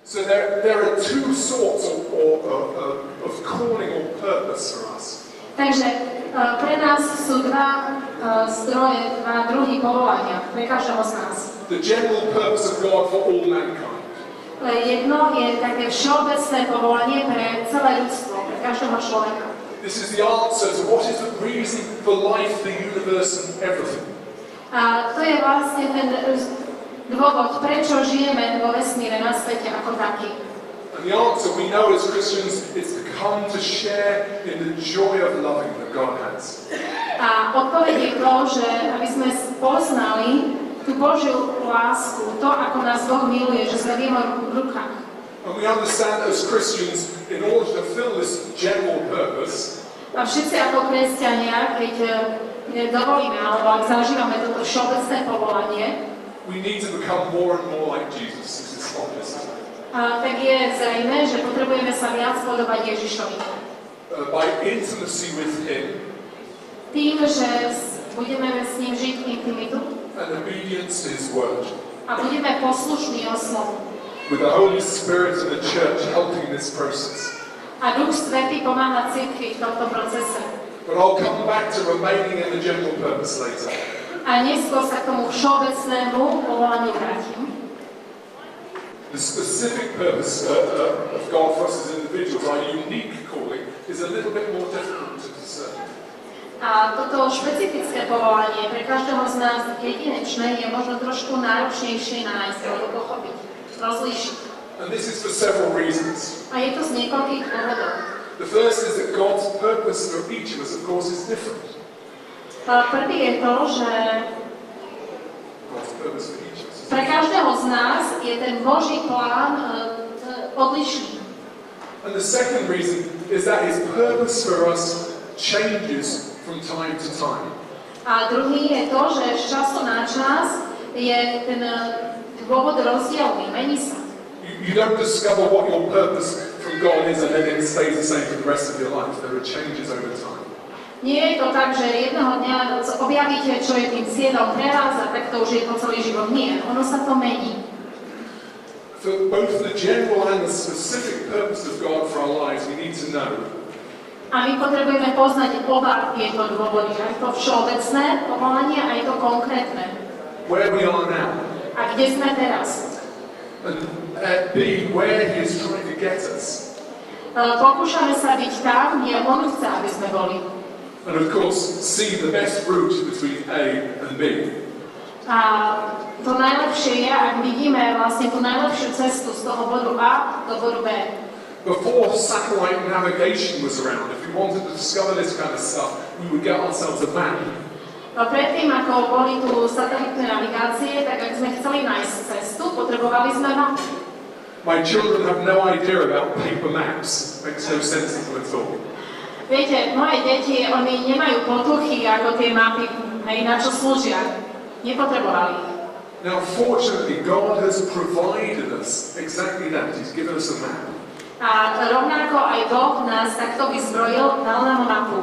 So there are two sorts of calling or purpose for us. Takže pre nás sú dva zdroje, dva druhy povolania, pre každého z nás. The general purpose of God for all mankind. Jedno je také všeobecné povolanie pre celé ľudstvo, pre každého človeka. This is the answer to what is the reason for life, the universe and everything. A to je vlastne ten dôvod, prečo žijeme vo vesmíre, na svete ako taký. And the answer we know as Christians is to come to share in the joy of loving that God has. A odpoveď je to, že aby sme poznali tú Božiu lásku, to, ako nás Boh miluje, že sme v jeho rukách. And we understand as Christians, in order to fill this general purpose, a všetci ako kresťania, keď dovolíme, alebo ak zažívame toto všeobecné povolanie, we need to become more and more like Jesus. This is obvious. Tak je zrejmé, že potrebujeme sa viac podobať Ježišovi. By intimacy with Him, tým, že budeme s ním žiť intimitu and obedience to His word, a budeme poslušní o slovu. with the Holy Spirit and the Church helping this process. A Duch Svätý pomáha cirkvi v tomto procese. But I'll come back to remaining in the general purpose later. A neskôr sa k tomu všeobecnému povolaniu vrátim. The specific purpose of God for us as individuals, our unique calling, is a little bit more difficult to discern. A toto špecifické povolanie pre každého z nás jedinečné je možno trošku náročnejšie nájsť alebo pochopiť, rozlíšiť. And this is for several reasons. A je to z niekoľkých dôvodov. The first is that God's purpose for each of us, of course, is different. Prvý je to, že God's purpose for each of us. Pre každého z nás je ten Boží plán odlišný. And the second reason is that His purpose for us changes from time to time. A druhý je to, že z času na čas je ten dôvod rozdielný, mení sa. You don't discover what your purpose from God is and then it stays the same for the rest of your life. There are changes over time. Nie je to tak, že jedného dňa objavíte, čo je tým cieľom pre vás a tak to už je po celý život. Nie, ono sa to mení. For both the general and the specific purpose of God for our lives, we need to know. A my potrebujeme poznať oba tieto dôvody, aj to všeobecné povolanie, aj to konkrétne. Where we are now. A kde sme teraz? And B, where He is trying to get us. Pokúšame sa byť tam, kde On chce, aby sme boli. And of course, see the best route between A and B. A to najlepšie je, ak vidíme vlastne tú najlepšiu cestu z toho bodu A do bodu B. Before satellite navigation was around, if we wanted to discover this kind of stuff, we would get ourselves a map. A predtým, ako boli tu satelitné navigácie, tak ak sme chceli nájsť cestu, potrebovali sme mapy. My children have no idea about paper maps. Makes no sense to them at all. Viete, moje deti, oni nemajú potuchy, ako tie mapy, hej, na čo slúžia. Nepotrebovali ich. Now, fortunately, God has provided us exactly that. He's given us a map. A rovnako aj Boh nás takto vyzbrojil, dal nám mapu.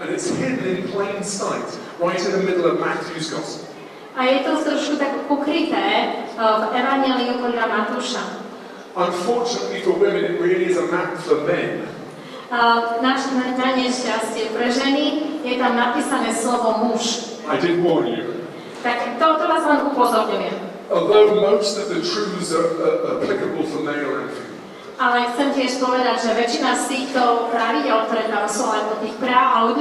And it's hidden in plain sight, right in the middle of Matthew's Gospel. A je to trošku tak ukryté v Evanjeliu podľa Matúša. Unfortunately for women, it really is a map for men. Na nešťastie pre ženy je tam napísané slovo muž. I did warn you. Tak to vás len upozorňujem. Although most of the truths are applicable for male and female. Ale chcem tiež povedať, že väčšina z týchto pravidel, ktoré tam sú, alebo tých práv,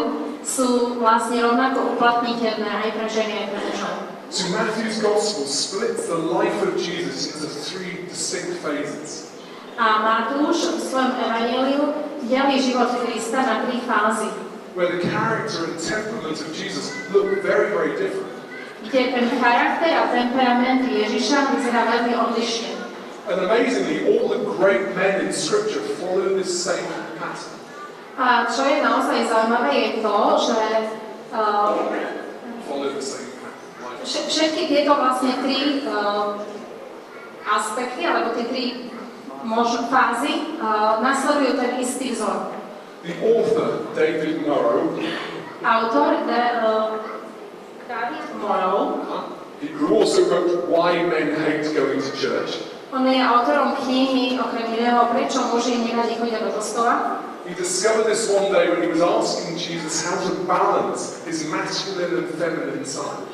sú vlastne rovnako uplatniteľné aj pre ženy, aj pre mužov. So Matthew's Gospel splits the life of Jesus into three distinct phases. A Matúš v svojom evanjeliu delí život Krista na 3 fázy. Where the character and temperament of Jesus look very, very different. Kde ten charakter a temperament Ježiša vyzerá veľmi odlišne. And amazingly, all the great men in Scripture follow this same pattern. A čo je naozaj zaujímavé je to, že Follow the same pattern. všetky tieto vlastne 3 aspekty, alebo tie 3 fázy nasledujú ten istý vzor. The author, David Morrow, Autor David Morrow, who also wrote Why Men Hate Going to Church. On je autorom knihy, okrem iného, prečo muži neradi chodia do kostola. He discovered this one day when he was asking Jesus how to balance his masculine and feminine side.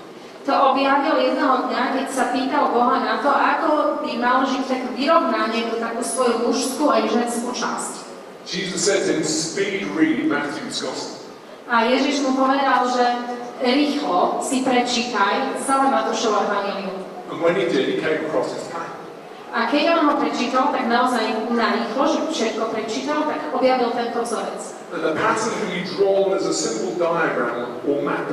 To objavil jedného dňa, keď sa pýtal Boha na to, ako by mal žiť tak vyrovnanie tú takú svoju mužskú aj ženskú časť. Jesus said to him, speed read Matthew's Gospel. A Ježiš mu povedal, že rýchlo si prečítaj celé Matúšovo evanjelium. And when he did, he came across his pattern. A keď on ho prečítal, tak naozaj narýchlo, že všetko prečítal, tak objavil tento vzorec. And the pattern can be drawn as a simple diagram or map.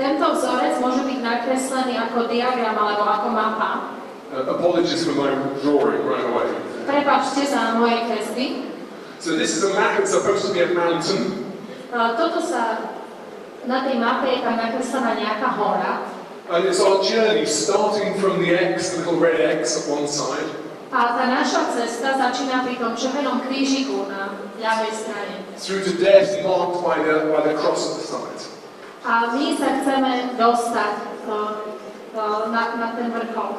Tento vzorec môže byť nakreslený ako diagram alebo ako mapa. Apologies for my drawing right away. Prepáčte za moje kresby. So this is a map, it's supposed to be a mountain. Toto sa, na tej mape je tam nakreslená nejaká hora. And it's our journey starting from the X, the little red X at one side. A tá naša cesta začína pri tom červenom krížiku na ľavej strane. Through to death marked by the cross at the side. A my sa chceme dostať na ten vrchol.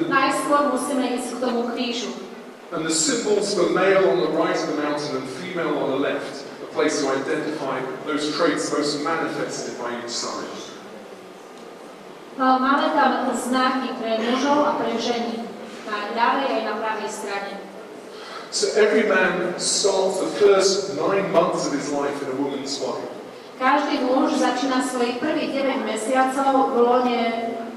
Najskôr musíme ísť k tomu krížu. And the symbols for male on the right of the mountain and female on the left, a place to identify those traits most manifested by each side. Máme tam znaky pre mužov a pre ženy, na ľavej aj na pravej strane. So every man starts the first 9 months of his life in a woman's body. Každý muž začína svojich prvých 9 mesiacov v lone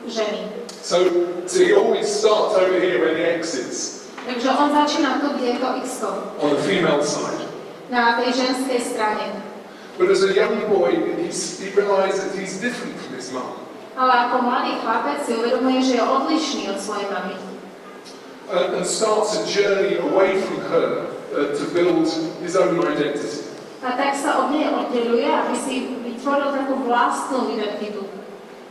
ženy. So he always starts over here where the X is. Takže on začína tu, kde je to X-ko. On the female side. Na tej ženskej strane. But as a young boy, he realized that he's different from his mum. Ale ako mladý chlapec si uvedomuje, že je odlišný od svojej mamy. And starts a journey away from her to build his own identity. A tak sa od nej oddeluje, aby si vytvoril takú vlastnú identitu.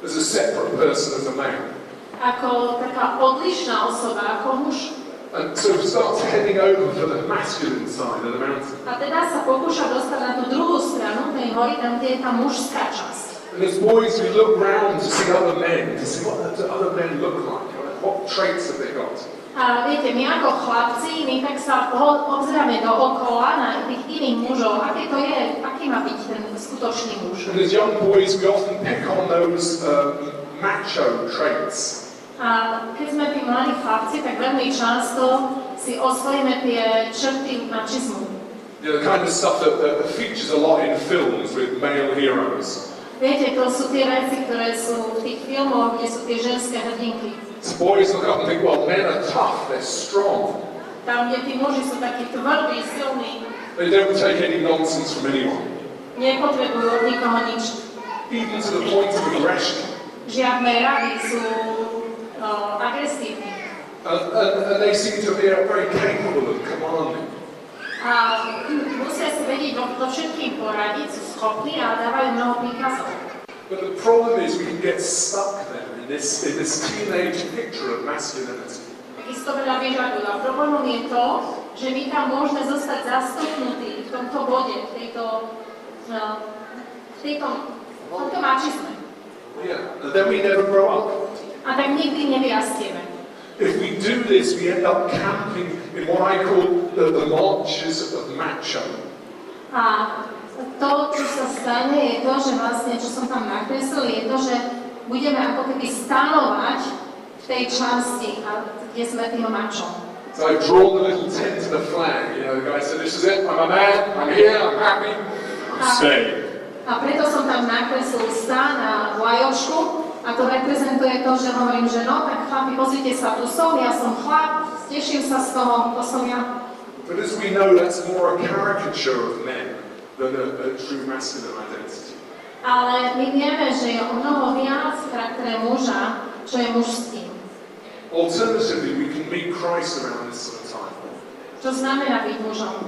As a separate person as a man. Ako taká odlišná osoba, ako muž. And so starts heading over to the masculine side of the mountain. A teda sa pokúša dostať na tú druhú stranu tej hory, tam, kde je tá mužská časť. And as boys, we look round to see other men, to see what do other men look like, what traits have they got. A viete, my ako chlapci, my tak sa obzeráme dookola na tých iných mužov, aké to je, aký má byť ten skutočný muž. And as young boys, we often pick on those macho traits. A keď sme tí mladí chlapci, tak veľmi často si osvojíme tie črty mačizmu. You know, the kind of stuff that features a lot in films with male heroes. Viete, to sú tie veci, ktoré sú v tých filmoch, kde sú tie ženské hrdinky. So boys look up and think, well, men are tough, they're strong. Tam, kde tí muži sú takí tvrdí, silní. They don't take any nonsense from anyone. Nepotrebujú od nikoho nič. Even to the point of aggression. Žiadne rady, sú agresívni. And they seem to be very capable of commanding. A musia si vedieť do všetkým poradiť, sú schopní a dávajú mnoho príkazov. But the problem is we can get stuck there in this teenage picture of masculinity. Takisto veľa vyžadujú. A problémom je to, že my tam môžeme zostať zastupnutí v tomto bode, v tomto mačizme. Yeah, and then we never grow up. A tak nikdy nevyrastieme. If we do this, we end up camping in what I call the marches of macho. A to, čo sa stane, je to, že vlastne, čo som tam nakreslil, je to, že budeme ako keby stanovať v tej časti, kde sme tým mačom. So I've drawn the little tent to the flag. You know, the guy said, this is it, I'm a man, I'm here, I'm happy, I'm staying. A preto som tam nakreslil stán a vlajočku. A to reprezentuje to, že hovorím, že no, tak chlapi, pozrite sa, tu som, ja som chlap, teším sa z toho, to som ja. But as we know, that's more a caricature of men than a true masculine identity. Ale my vieme, že je o mnoho viac v charaktere muža, čo je mužským. Alternatively, we can meet Christ around this sort of time. Čo znamená byť mužom?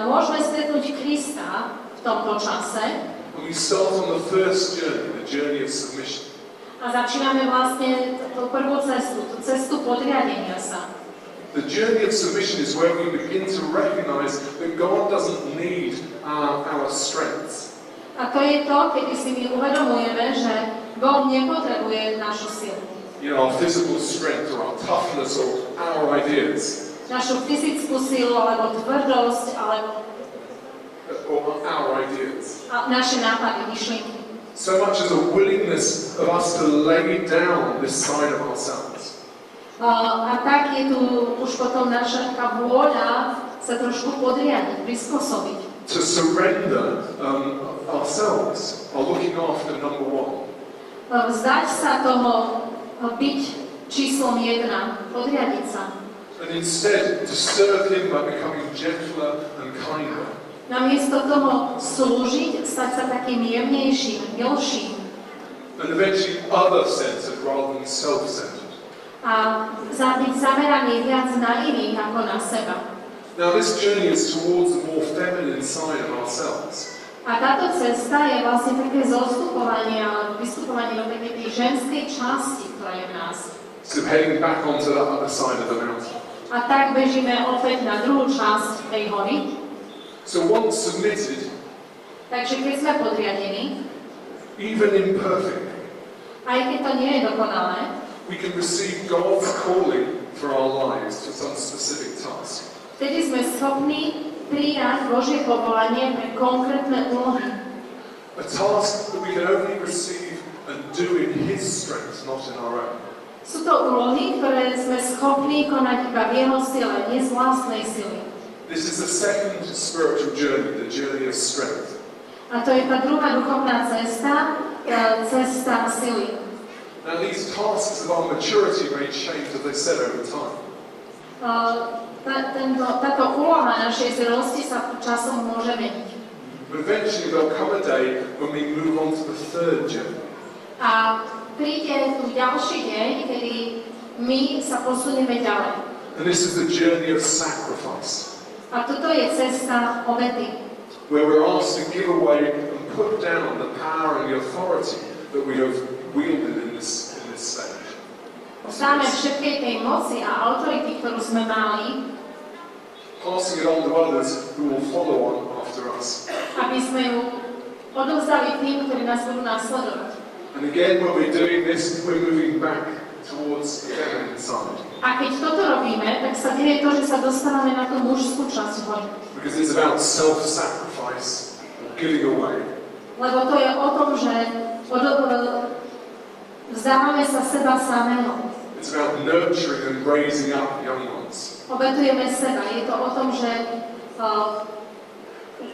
Môžeme stretnúť Krista v tomto čase. And we start on the first journey, the journey of submission. A začíname vlastne tú prvú cestu, tú cestu podriadenia sa. The journey of submission is where we begin to recognize that God doesn't need our strengths. A to je to, kedy si my uvedomujeme, že Boh nepotrebuje našu silu. our physical strength or our toughness or our ideas. Našu fyzickú silu, alebo tvrdosť, alebo Or our ideas. naše nápady, myšlienky. So much as a willingness of us to lay down this side of ourselves. A tak je tu už potom naša taká vôľa sa trošku podriadiť, prispôsobiť. To surrender ourselves, our looking after number one. Vzdať sa toho, byť číslom 1, podriadiť sa. And instead to serve him by becoming gentler and kinder. Namiesto toho slúžiť, stať sa takým jemnejším, milším. And eventually other-centered rather than self-centered. A byť zameraný viac na iných ako na seba. Now this journey is towards the more feminine side of ourselves. A táto cesta je vlastne také zostupovanie alebo vystupovanie do takej tej ženskej časti, ktorá je v nás. So heading back onto the other side of the mountain. A tak bežíme opäť na druhú časť tej hory. So once submitted, Takže keď sme podriadení, even imperfectly, aj keď to nie je dokonalé, we can receive God's calling for our lives to some specific task. vtedy sme schopní prijať Božie povolanie pre konkrétne úlohy. A task that we can only receive and do in His strength, not in our own. Sú to úlohy, ktoré sme schopní konať iba v jeho sile, nie z vlastnej sily. This is the second spiritual journey, the journey of strength. A to je tá druhá duchovná cesta, cesta sily. Now these tasks of our maturity may change, as I said, over time. Táto úloha našej zrelosti sa časom môže meniť. But eventually there'll come a day when we move on to the third journey. A príde tu ďalší deň, kedy my sa posunieme ďalej. And this is the journey of sacrifice, A toto je cesta obety, where we're asked to give away and put down the power and the authority that we have wielded in this stage. vzdáme všetkej tej moci a autority, ktorú sme mali, Passing it on to others who will follow on after us. aby sme ju odovzdali tým, ktorí nás budú nasledovať. And again, when we're doing this, we're moving back towards the feminine side. A keď toto robíme, tak sa deje to, že sa dostávame na tú mužskú časť hory. Because it's about self-sacrifice, giving away. Lebo to je o tom, že vzdávame sa seba samého. It's about nurturing and raising up young ones. Obetujeme seba. Je to o tom, že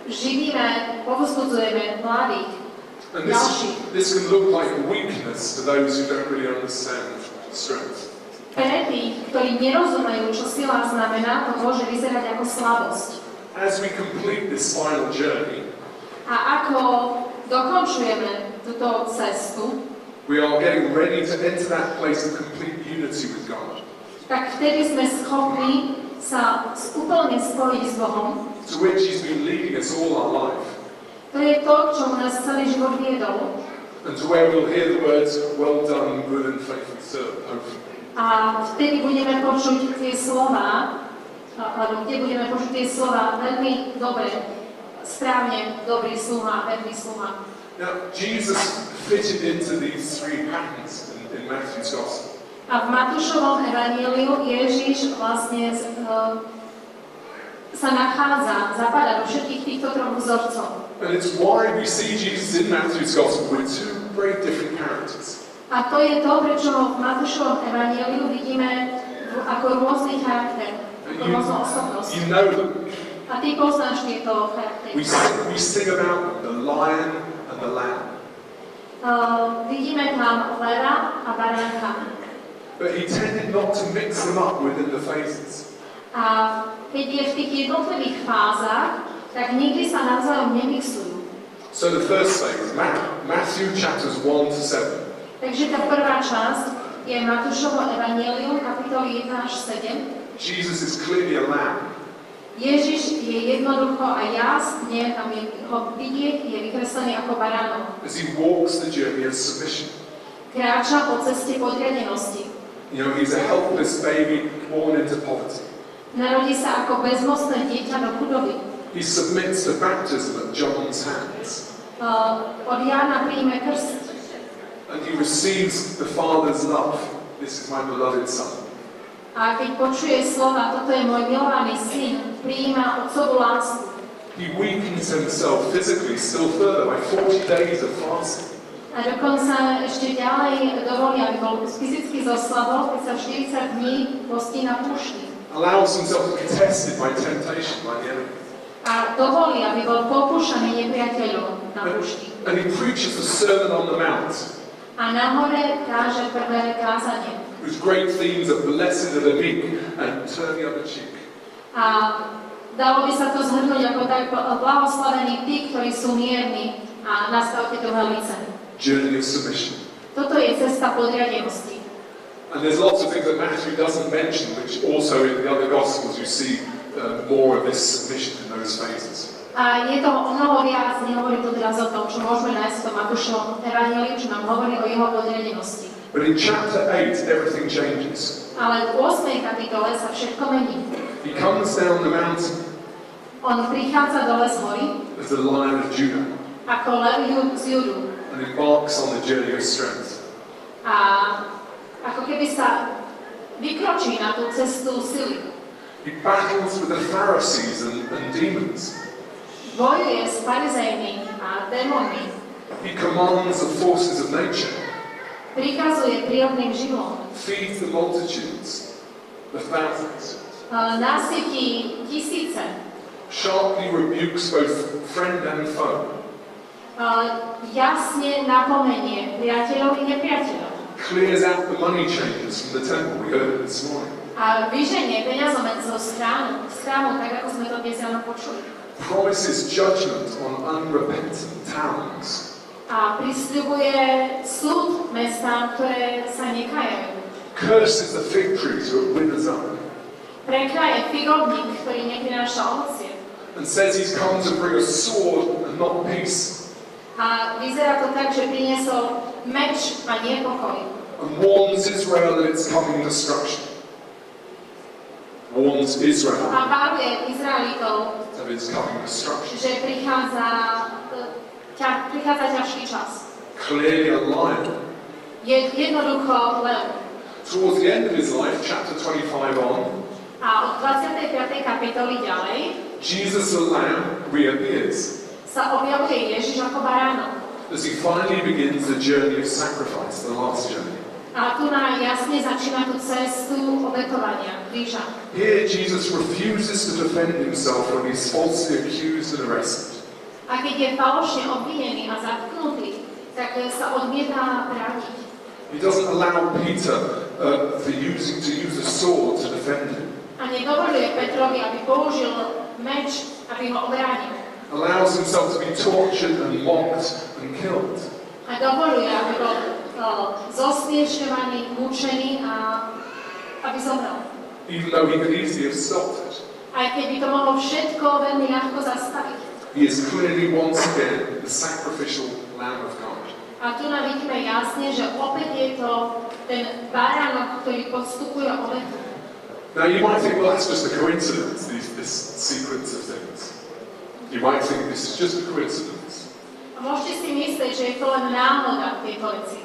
živíme, povzbudzujeme mladých. And this can look like weakness to those who don't really understand strength. Pre tých, ktorí nerozumejú, čo sila znamená, to môže vyzerať ako slabosť. As we complete this final journey, A ako dokončujeme túto cestu, we are getting ready to enter that place of complete unity with God, tak vtedy sme schopní sa úplne spojiť s Bohom. to which He's been leading us all our life, To je to, k čomu nás celý život viedol. and to where we'll hear the words, "Well done, good and faithful servant," hopefully. A vtedy budeme počuť tie slova, alebo kde budeme počuť tie slova veľmi dobre, správne, dobrý sluha, verný sluha. Now, Jesus fitted into these three patterns in Matthew's Gospel. A v Matúšovom evaníliu Ježiš vlastne sa nachádza, zapadá do všetkých týchto troch vzorcov. And it's why we see Jesus in Matthew's Gospel with two very different characters. A to je to, prečo ho v Matúšovom evaníliu vidíme ako rôzny charakter, ako rôznu osobnosť. You know them. A ty poznáš tieto charaktery. We sing about them, the lion and the lamb. Vidíme tam leva a baránka. But he tended not to mix them up within the phases. A keď je v tých jednotlivých fázach, tak nikdy sa navzájom nemixujú. So the first phase, Matthew chapters 1 to 7. Takže tá prvá časť je Matúšovo evanjelium, kapitoly 1 až 7. Jesus is clearly a lamb. Ježiš je jednoducho a jasne, tam je ho vidieť, je vykreslený ako baránok. As he walks the journey of submission. Kráča po ceste podriadenosti. You know, he's a helpless baby born into poverty. Narodí sa ako bezmocné dieťa do chudoby. He submits to baptism at John's hands. Od Jána príjme krst. And he receives the Father's love, this is my beloved son. A keď počuje slova, toto je môj milovaný syn, prijíma otcovú lásku. He weakens himself physically still further by 40 days of fasting. A dokonca ešte ďalej dovolí, aby bol fyzicky zoslabol, keď sa 40 dní postí na púšti. Allows himself to be tested by temptation, by the enemy. A dovolí, aby bol pokúšaný nepriateľom na púšti. And he preaches the Sermon on the Mount, A nahore káže prvé kázanie. whose great themes are blessed are the meek and turn the other cheek. A dalo by sa to zhrnúť ako tak blahoslavení tí, ktorí sú mierni a nastavte druhé lice. Journey of submission. Toto je cesta podriadenosti. And there's lots of things that Matthew doesn't mention, which also in the other Gospels you see more of this submission in those phases. A je toho o mnoho viac, nehovorím tu teraz o tom, čo môžeme nájsť v tom Matúšovom evanjeliu, čo nám hovorí o jeho podriadenosti. But in chapter 8, everything changes. Ale v 8. kapitole sa všetko mení. He comes down the mountain On prichádza dole z hory as the Lion of Judah ako lev z Judu. and embarks on the journey of strength. A ako keby sa vykročí na tú cestu sily. He battles with the Pharisees and demons. Bojuje s farizejmi a démonmi. He commands the forces of nature, Prikazuje prírodným živlom. feeds the multitudes, the thousands, Nasytí tisíce. sharply rebukes both friend and foe, Jasne napomenie priateľov i nepriateľov. clears out the money changers from the temple. We heard it this morning. A vyženie peňazomet zo schrámu, tak ako sme to dnes ráno počuli. Promises judgment on unrepentant towns. A prisľubuje súd mestám, ktoré sa nekajajú. Curses the fig trees that withers up. Prekraje figovník, ktorý neprináša ovocie. And says he's come to bring a sword and not peace. A vyzerá to tak, že priniesol meč a nie pokoj. And warns Israel that it's coming destruction. Warns Israel A varuje Izraelitov, that it's coming destruction. že prichádza ťažký čas. Clearly a lion. Je jednoducho lev. Towards the end of his life, chapter 25 on, A od 25. kapitoly ďalej Jesus the Lamb reappears sa objavuje Ježiš ako baránok. as he finally begins the journey of sacrifice, the last journey. A tu nám jasne začína tú cestu obetovania, kríža. Here Jesus refuses to defend himself when he's falsely accused and arrested. A keď je falošne obvinený a zatknutý, tak sa odmieta brániť. He doesn't allow Peter to use a sword to defend him. A nedovoľuje Petrovi, aby použil meč, aby ho obránil. Allows himself to be tortured and mocked and killed. A dovoľuje, aby bol zosmiešňovaný, mučený a aby zomrel. Even though he could easily have stopped it. Aj keď by to mohlo všetko veľmi ľahko zastaviť. He is clearly once again the sacrificial Lamb of God. A tu nám vidíme jasne, že opäť je to ten baránok, ktorý podstupuje obetu. Now you might think, well, that's just a coincidence, this sequence of things. You might think this is just a coincidence. A môžete si myslieť, že je to len náhoda tieto veci.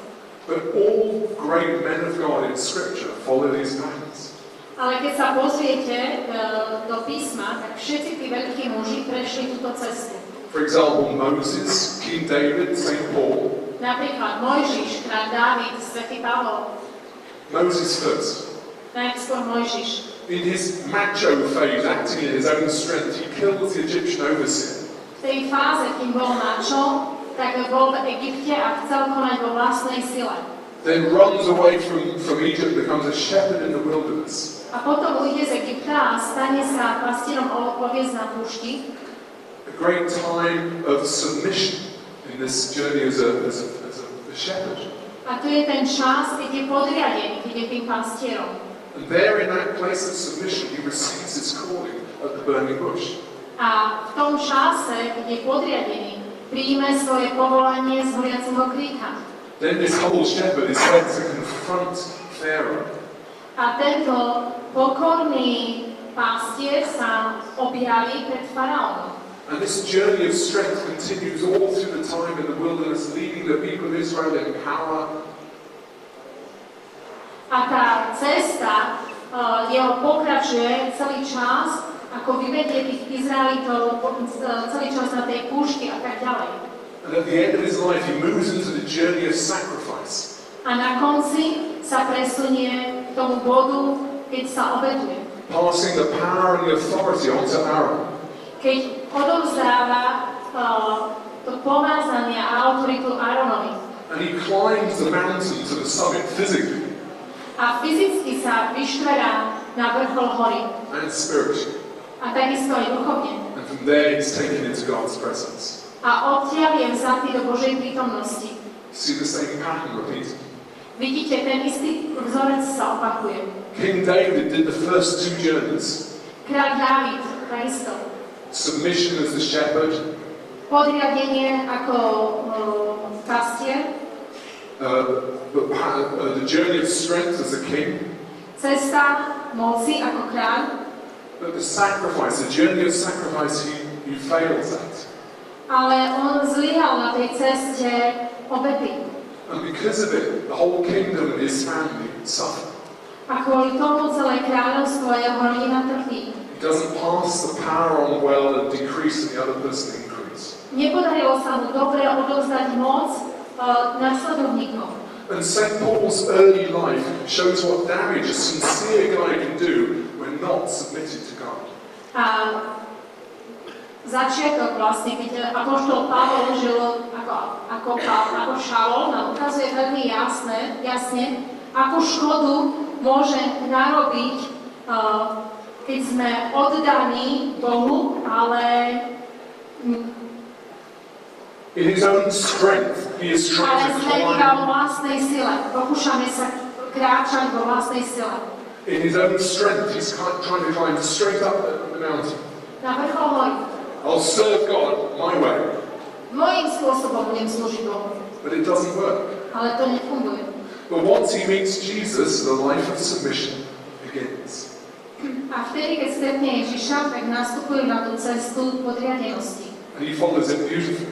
But all great men of God in Scripture follow these patterns. Ale keď sa pozriete do písma, tak všetci tí veľkí muži prešli túto cestu. For example, Moses, King David, St. Paul. Napríklad Mojžiš, kráľ Dávid, svätý Pavol. Moses first. Najskôr Mojžiš. In his macho phase, acting in his own strength, he kills the Egyptian overseer. V tej fáze, kým bol mačo, tak bol v Egypte a chcel konať vo vlastnej sile. Then runs away from Egypt, becomes a shepherd in the wilderness. A potom ujde z Egypta a stane sa pastierom oviec na púšti. A great time of submission in this journey as a shepherd. A tu je ten čas, keď je podriadený, keď je tým pastierom. And there in that place of submission, he receives his calling at the burning bush. A v tom čase, keď je podriadený, príjme svoje povolanie z horiaceho kríka. Then this whole shepherd is sent to confront Pharaoh. A tento pokorný pastier sa objaví pred faraónom. And this journey of strength continues all through the time in the wilderness, leading the people of Israel in power. A tá cesta jeho pokračuje celý čas, ako vyvedie tých Izraelitov celý čas na tej púšti a tak ďalej. And at the end of his life, he moves into the journey of sacrifice. A na konci sa presunie k tomu bodu, keď sa obetuje. Passing the power and the authority onto Aaron. Keď odovzdáva to pomazanie a autoritu Áronovi. And he climbs the mountain to the summit physically. A fyzicky sa vyštverá na vrchol hory. And spiritually. A takisto aj duchovne. And from there he's taken into God's presence. A odtiaľ je vzatý do Božej prítomnosti. See the same pattern repeated. Vidíte, ten istý vzorec sa opakuje. King David did the first two journeys. Kráľ Dávid, takisto. Submission as the shepherd. Podriadenie ako pastier. The journey of strength as a king. Cesta moci ako kráľ. But the sacrifice, the journey of sacrifice, he fails at. Ale on zlyhal na tej ceste obety. And because of it, the whole kingdom and his family suffer. A kvôli tomu celé kráľovstvo a jeho rodina trpí. He doesn't pass the power on well and decrease and the other person increase. Nepodarilo sa mu dobre odovzdať moc nasledovníkom. And St. Paul's early life shows what damage a sincere guy can do when not submitted to God. A začiatok vlastne, keď apoštol Pavol žil ako Šaul, nám ukazuje veľmi jasne, akú škodu môže narobiť, keď sme oddaní Bohu, ale in his own strength, he is trying to sme iba climb. vo vlastnej sile. Pokúšame sa kráčať vo vlastnej sile. In his own strength, he's trying to climb straight up the mountain. Na vrchol hory. I'll serve God my way. Mojím spôsobom budem slúžiť Bohu. But it doesn't work. Ale to nefunguje. But once he meets Jesus, the life of submission begins. A vtedy, keď stretne Ježiša, tak nastupujú na tú cestu podriadenosti. And he follows it beautifully.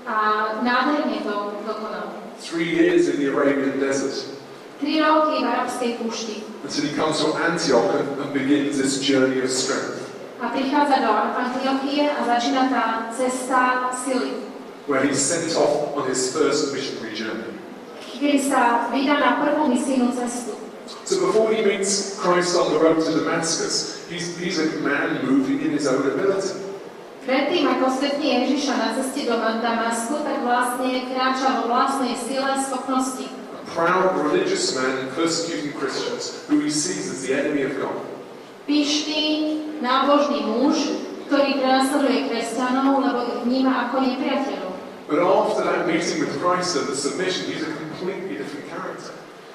A nádherne to dokonal. 3 years in the Arabian desert. 3 roky v arabskej púšti. Until he comes to Antioch and begins this journey of strength. A prichádza do Antiochie a začína tá cesta sily. Where he's sent off on his first missionary journey. Kedy sa vydá na prvú misijnú cestu. So before he meets Christ on the road to Damascus, he's a man moving in his own ability. Predtým, ako stretne Ježiša na ceste do Damasku, tak vlastne kráča vo vlastnej sile schopnosti. A proud religious man persecuting Christians who he sees as the enemy of God. Pyšný, nábožný muž, ktorý prenasleduje kresťanov, lebo ich vníma ako nepriateľov. But after that meeting with Christ and the submission, he's a completely different character.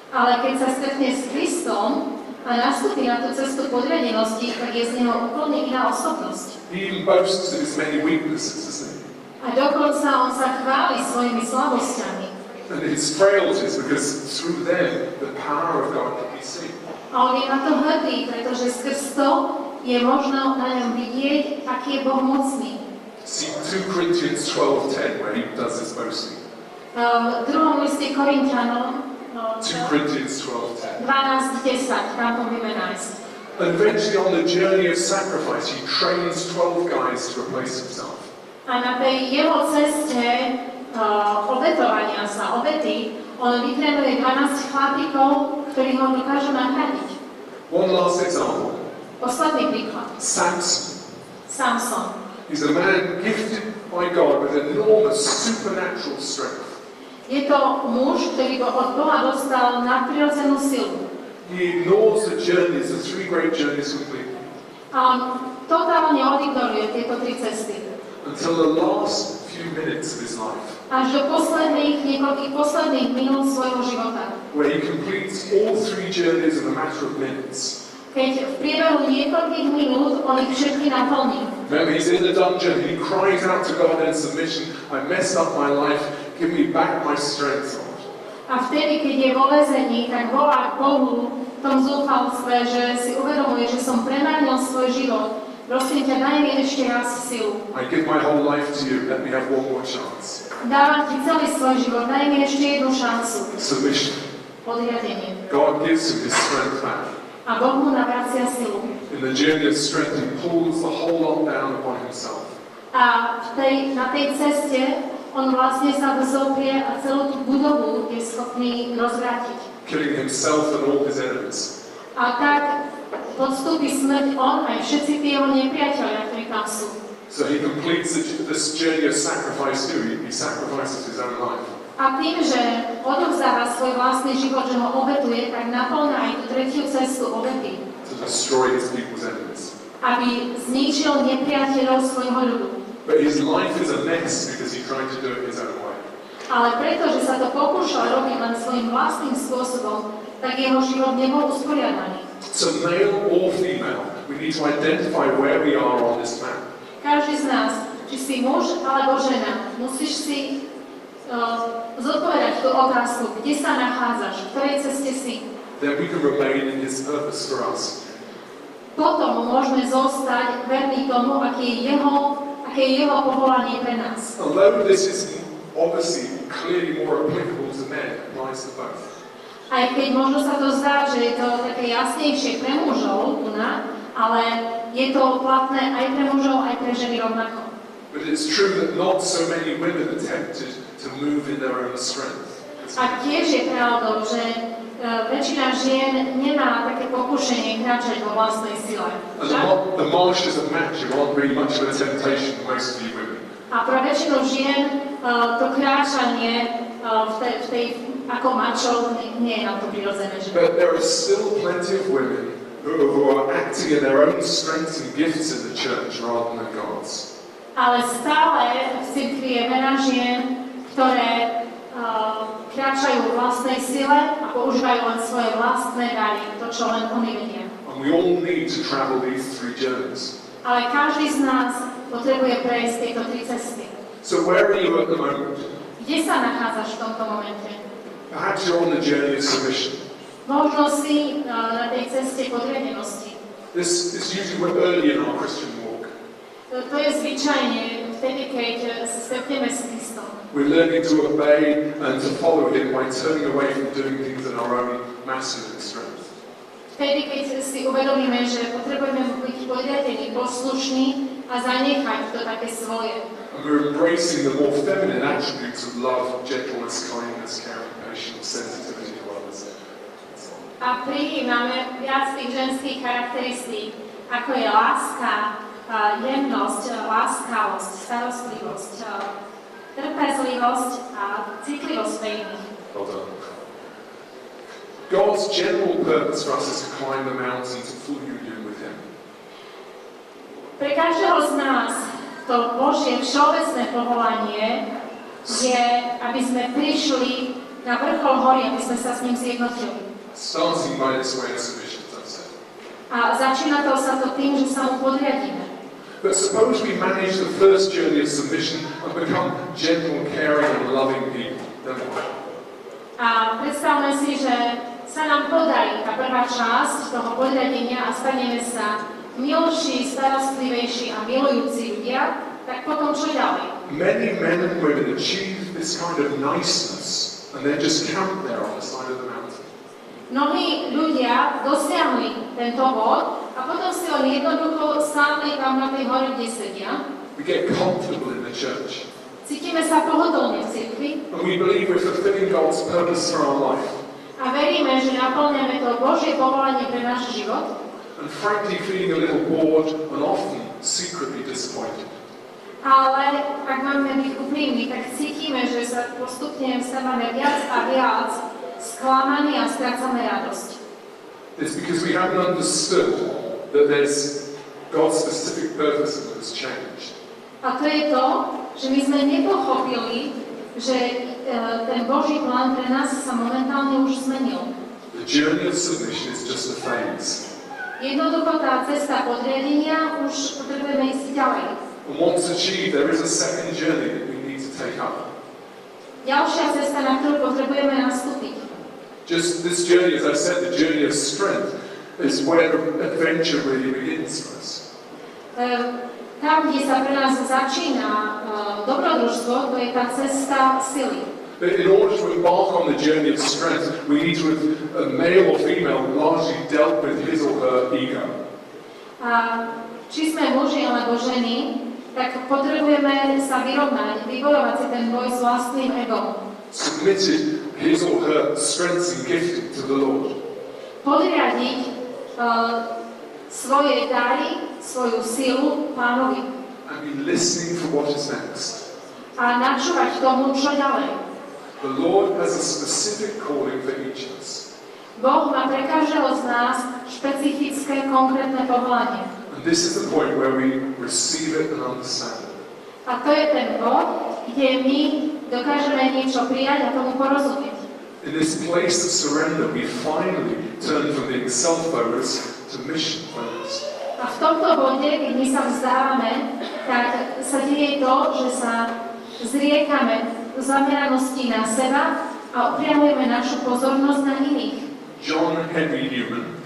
Ale keď sa stretne s Kristom a nastúpi na tú cestu podriadenosti, tak je z neho úplne iná osobnosť. He even boasts of his many weaknesses, doesn't he? A dokonca on sa chváli svojimi slabosťami. And his frailties, because through them the power of God can be seen. A on je na to hrdý, pretože skrz to je možno na ňom vidieť, aký je Boh mocný. See 2 Corinthians 12:10, where he does his boasting. V druhom liste Korinťanom 2 Corinthians 12:10. 12:10, tam to vieme nájsť. And eventually on the journey of sacrifice, he trains 12 guys to replace himself. A na tej jeho ceste obetovania sa, obety, on vytrenuje 12 chlapíkov, ktorí ho dokážu nahradiť. One last example. Posledný príklad. Samson. He's a man gifted by God with enormous supernatural strength. Je to muž, ktorý od Boha dostal nadprirodzenú silu. He ignores the journeys, the 3 great journeys completely. A on totálne odignoruje tieto 3 cesty. Until the last few minutes of his life. Až do niekoľkých posledných minút svojho života. Where he completes all 3 journeys in a matter of minutes. Keď v priebehu niekoľkých minút on ich všetky naplní. Remember, he's in the dungeon, he cries out to God in submission, I messed up my life, give me back my strength, Lord. A vtedy, keď je vo väzení, tak volá k Bohu v tom zúfalstve, že si uvedomuje, že som premárnil svoj život. Prosím ťa, daj mi ešte raz silu. I give my whole life to you, let me have one more chance. Dávam ti celý svoj život, daj mi ešte jednu šancu. Submission. Podriadenie. God gives him his strength back. a Boh mu navracia silu. In the journey of strength, he pulls the whole lot down upon himself. A na tej ceste on vlastne sa vzoprie a celú tú budovu je schopný rozvrátiť. Killing himself and all his enemies. A tak podstúpi smrť on aj všetci tí jeho nepriatelia, ktorí tam sú. So he completes this journey of sacrifice too. He sacrifices his own life. A tým, že odovzdáva svoj vlastný život, že ho obetuje, tak naplňa aj tú tretiu cestu obety. To destroy his people's enemies. Aby zničil nepriateľov svojho ľudu. But his life is a mess because he tried to do it his own way. Ale pretože sa to pokúšal robiť len svojím vlastným spôsobom, tak jeho život nebol usporiadaný. So male or female, we need to identify where we are on this map. Každý z nás, či si muž alebo žena, musíš si zodpovedať tú otázku, kde sa nachádzaš, v ktorej ceste si. Then we can remain in his purpose for us. Potom môžeme zostať verní tomu, aké je jeho povolanie pre nás. Although this is obviously clearly more applicable to men, it applies to both. Aj keď možno sa to zdá, že je to také jasnejšie pre mužov, ale je to platné aj pre mužov, aj pre ženy rovnako. But it's true that not so many women are tempted to move in their own strength. A tiež je pravdou, že väčšina žien nemá také pokušenie kráčať vo vlastnej sile. And the marshes of matching aren't really much of a temptation for most of you women. A pre väčšinu žien to kráčanie v tej ako mačov nie je na to prirodzené. But there are still plenty of women who are acting in their own strengths and gifts in the church rather than God's. Ale stále v cirkvi je veľa žien, ktoré kráčajú v vlastnej sile a používajú len svoje vlastné dary, to čo len oni vedia. And we all need to travel these three journeys. Ale každý z nás potrebuje prejsť tieto tri cesty. So where are you at the moment? Kde sa nachádzaš v tomto momente? Perhaps you're on the journey of submission. Možno si na tej ceste podriadenosti. This is usually early in our Christian walk. To je zvyčajne vtedy, keď sa stretneme s Kristom. We're learning to obey and to follow Him by turning away from doing things in our own masculine strength. Vtedy, keď si uvedomíme, že potrebujeme byť podriadení, poslušní a zanechať to také svoje. And we're embracing the more feminine attributes of love, gentleness, kindness, caring, patience, sensitivity to others. A prijímame viac tých ženských charakteristík, ako je láska, jemnosť, láskavosť, starostlivosť, trpezlivosť a citlivosť pre iných. Well done. God's general purpose for us is to climb the mountain to full union with Him. Pre každého z nás to Božie všeobecné povolanie je, aby sme prišli na vrchol hory, aby sme sa s ním zjednotili. Starting by this way of submission, as I've said. A začína sa to tým, že sa mu podriadíme. But suppose we manage the first journey of submission and become gentle, caring and loving people. Then what? A predstavme si, že sa nám podarí tá prvá časť toho podriadenia a staneme sa milší, starostlivejší a milujúci ľudia, tak potom čo ďalej? Many men and women achieve this kind of niceness and then just camp there on the side of the mountain. Mnohí ľudia dosiahli tento bod a potom si len jednoducho stáli tam na tej hore, kde sedia. We get comfortable in the church. Cítime sa pohodlne v cirkvi And we believe we're fulfilling God's purpose for our life. a veríme, že naplňame to Božie povolanie pre náš život. And frankly feeling a little bored and often secretly disappointed. Ale ak máme byť úprimní, tak cítime, že sa postupne stávame viac a viac sklamaní a strácame radosť. It's because we haven't understood that there's God's specific purpose that has changed. A to je to, že my sme nepochopili, že ten Boží plán pre nás sa momentálne už zmenil. The journey of submission is just a phase. Jednoducho tá cesta podriadenia už potrebujeme ísť ďalej. And once achieved, there is a second journey that we need to take up. Ďalšia cesta, na ktorú potrebujeme nastúpiť. Just this journey, as I said, the journey of strength, is where adventure really begins for us. Tam, kde sa pre nás začína dobrodružstvo, to je tá cesta sily. But in order to embark on the journey of strength, we need to have, male or female, largely dealt with his or her ego. A či sme muži alebo ženy, tak potrebujeme sa vyrovnať, vybojovať si ten boj s vlastným egom. Submitted his or her strengths and gifting to the Lord. Podriadiť svoje dary, svoju silu Pánovi. And be listening for what is next. A načúvať tomu, čo ďalej. The Lord has a specific calling for each of us. Boh má pre každého z nás špecifické, konkrétne povolanie. And this is the point where we receive it and understand it. A to je ten bod, kde my dokážeme niečo prijať a tomu porozumieť. In this place of surrender, we finally turn from being self-focused to mission-focused. A v tomto bode, keď my sa vzdávame, tak sa deje to, že sa zriekame zameranosti na seba a upriamujeme našu pozornosť na iných. John Henry Newman,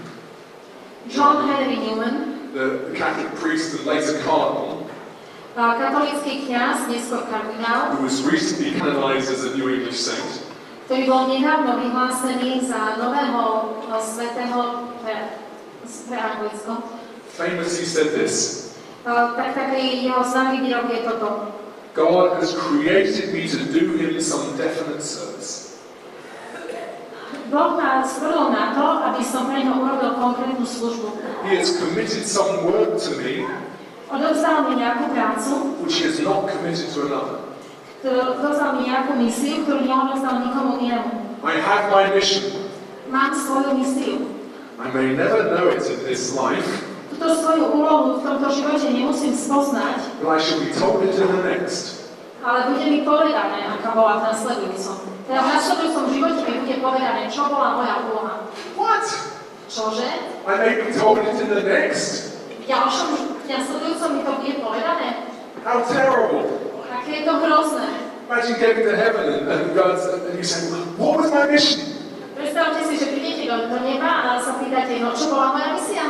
the Catholic priest and later cardinal, katolícky kňaz, neskôr kardinál, who was recently canonized as a New English saint, ktorý bol nedávno vyhlásený za nového svätého pre Anglicko. famously said this: Taký jeho známy výrok je toto. God has created me to do him some definite service. Boh ma stvoril na to, aby som pre neho urobil konkrétnu službu. He has committed some work to me Odovzdal mi nejakú prácu, which he has not committed to another. odovzdal mi nejakú misiu, ktorú neodovzdal nikomu inému. I have my mission. Mám svoju misiu. I may never know it in this life, Túto svoju úlohu v tomto živote nemusím spoznať, but I shall be told it in the next. ale bude mi povedané, aká bola v nasledujúcom. Teda v nasledujúcom živote mi bude povedané, čo bola moja úloha. What? Čože? I may be told it in the next. V nasledujúcom mi to bude povedané? How terrible. Aké je to hrozné. Imagine getting to heaven and you say, what was my mission? Predstavte si, že prídete do neba a sa pýtate, no čo bola moja misia?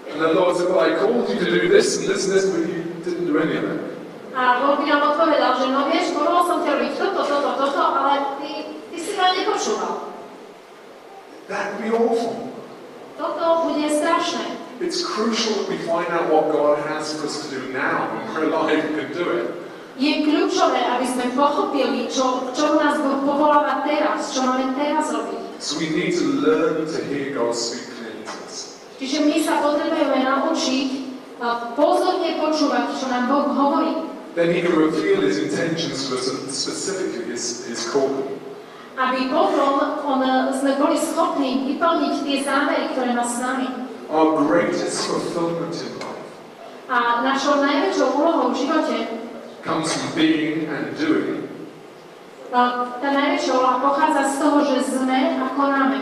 And the Lord said, well, I called you to do this and this and this, but you didn't do any of it. A Boh by nám odpovedal, že no vieš, mohol som ťa robiť toto, ale ty si ma nepočúval. That would be awful. Toto bude strašné. It's crucial that we find out what God has for us to do now when we're alive and can do it. Je kľúčové, aby sme pochopili, čo nás Boh povoláva teraz, čo máme teraz robiť. So we need to learn to hear God speak clearly to us. Čiže my sa potrebujeme naučiť pozorne počúvať, čo nám Boh hovorí. Then He can reveal His intentions to us and specifically His calling. Aby potom sme boli schopní vyplniť tie zámery, ktoré má s nami. Our greatest fulfillment in life A našou najväčšou úlohou v živote comes from being and doing tá najväčšia úloha pochádza z toho, že sme a konáme.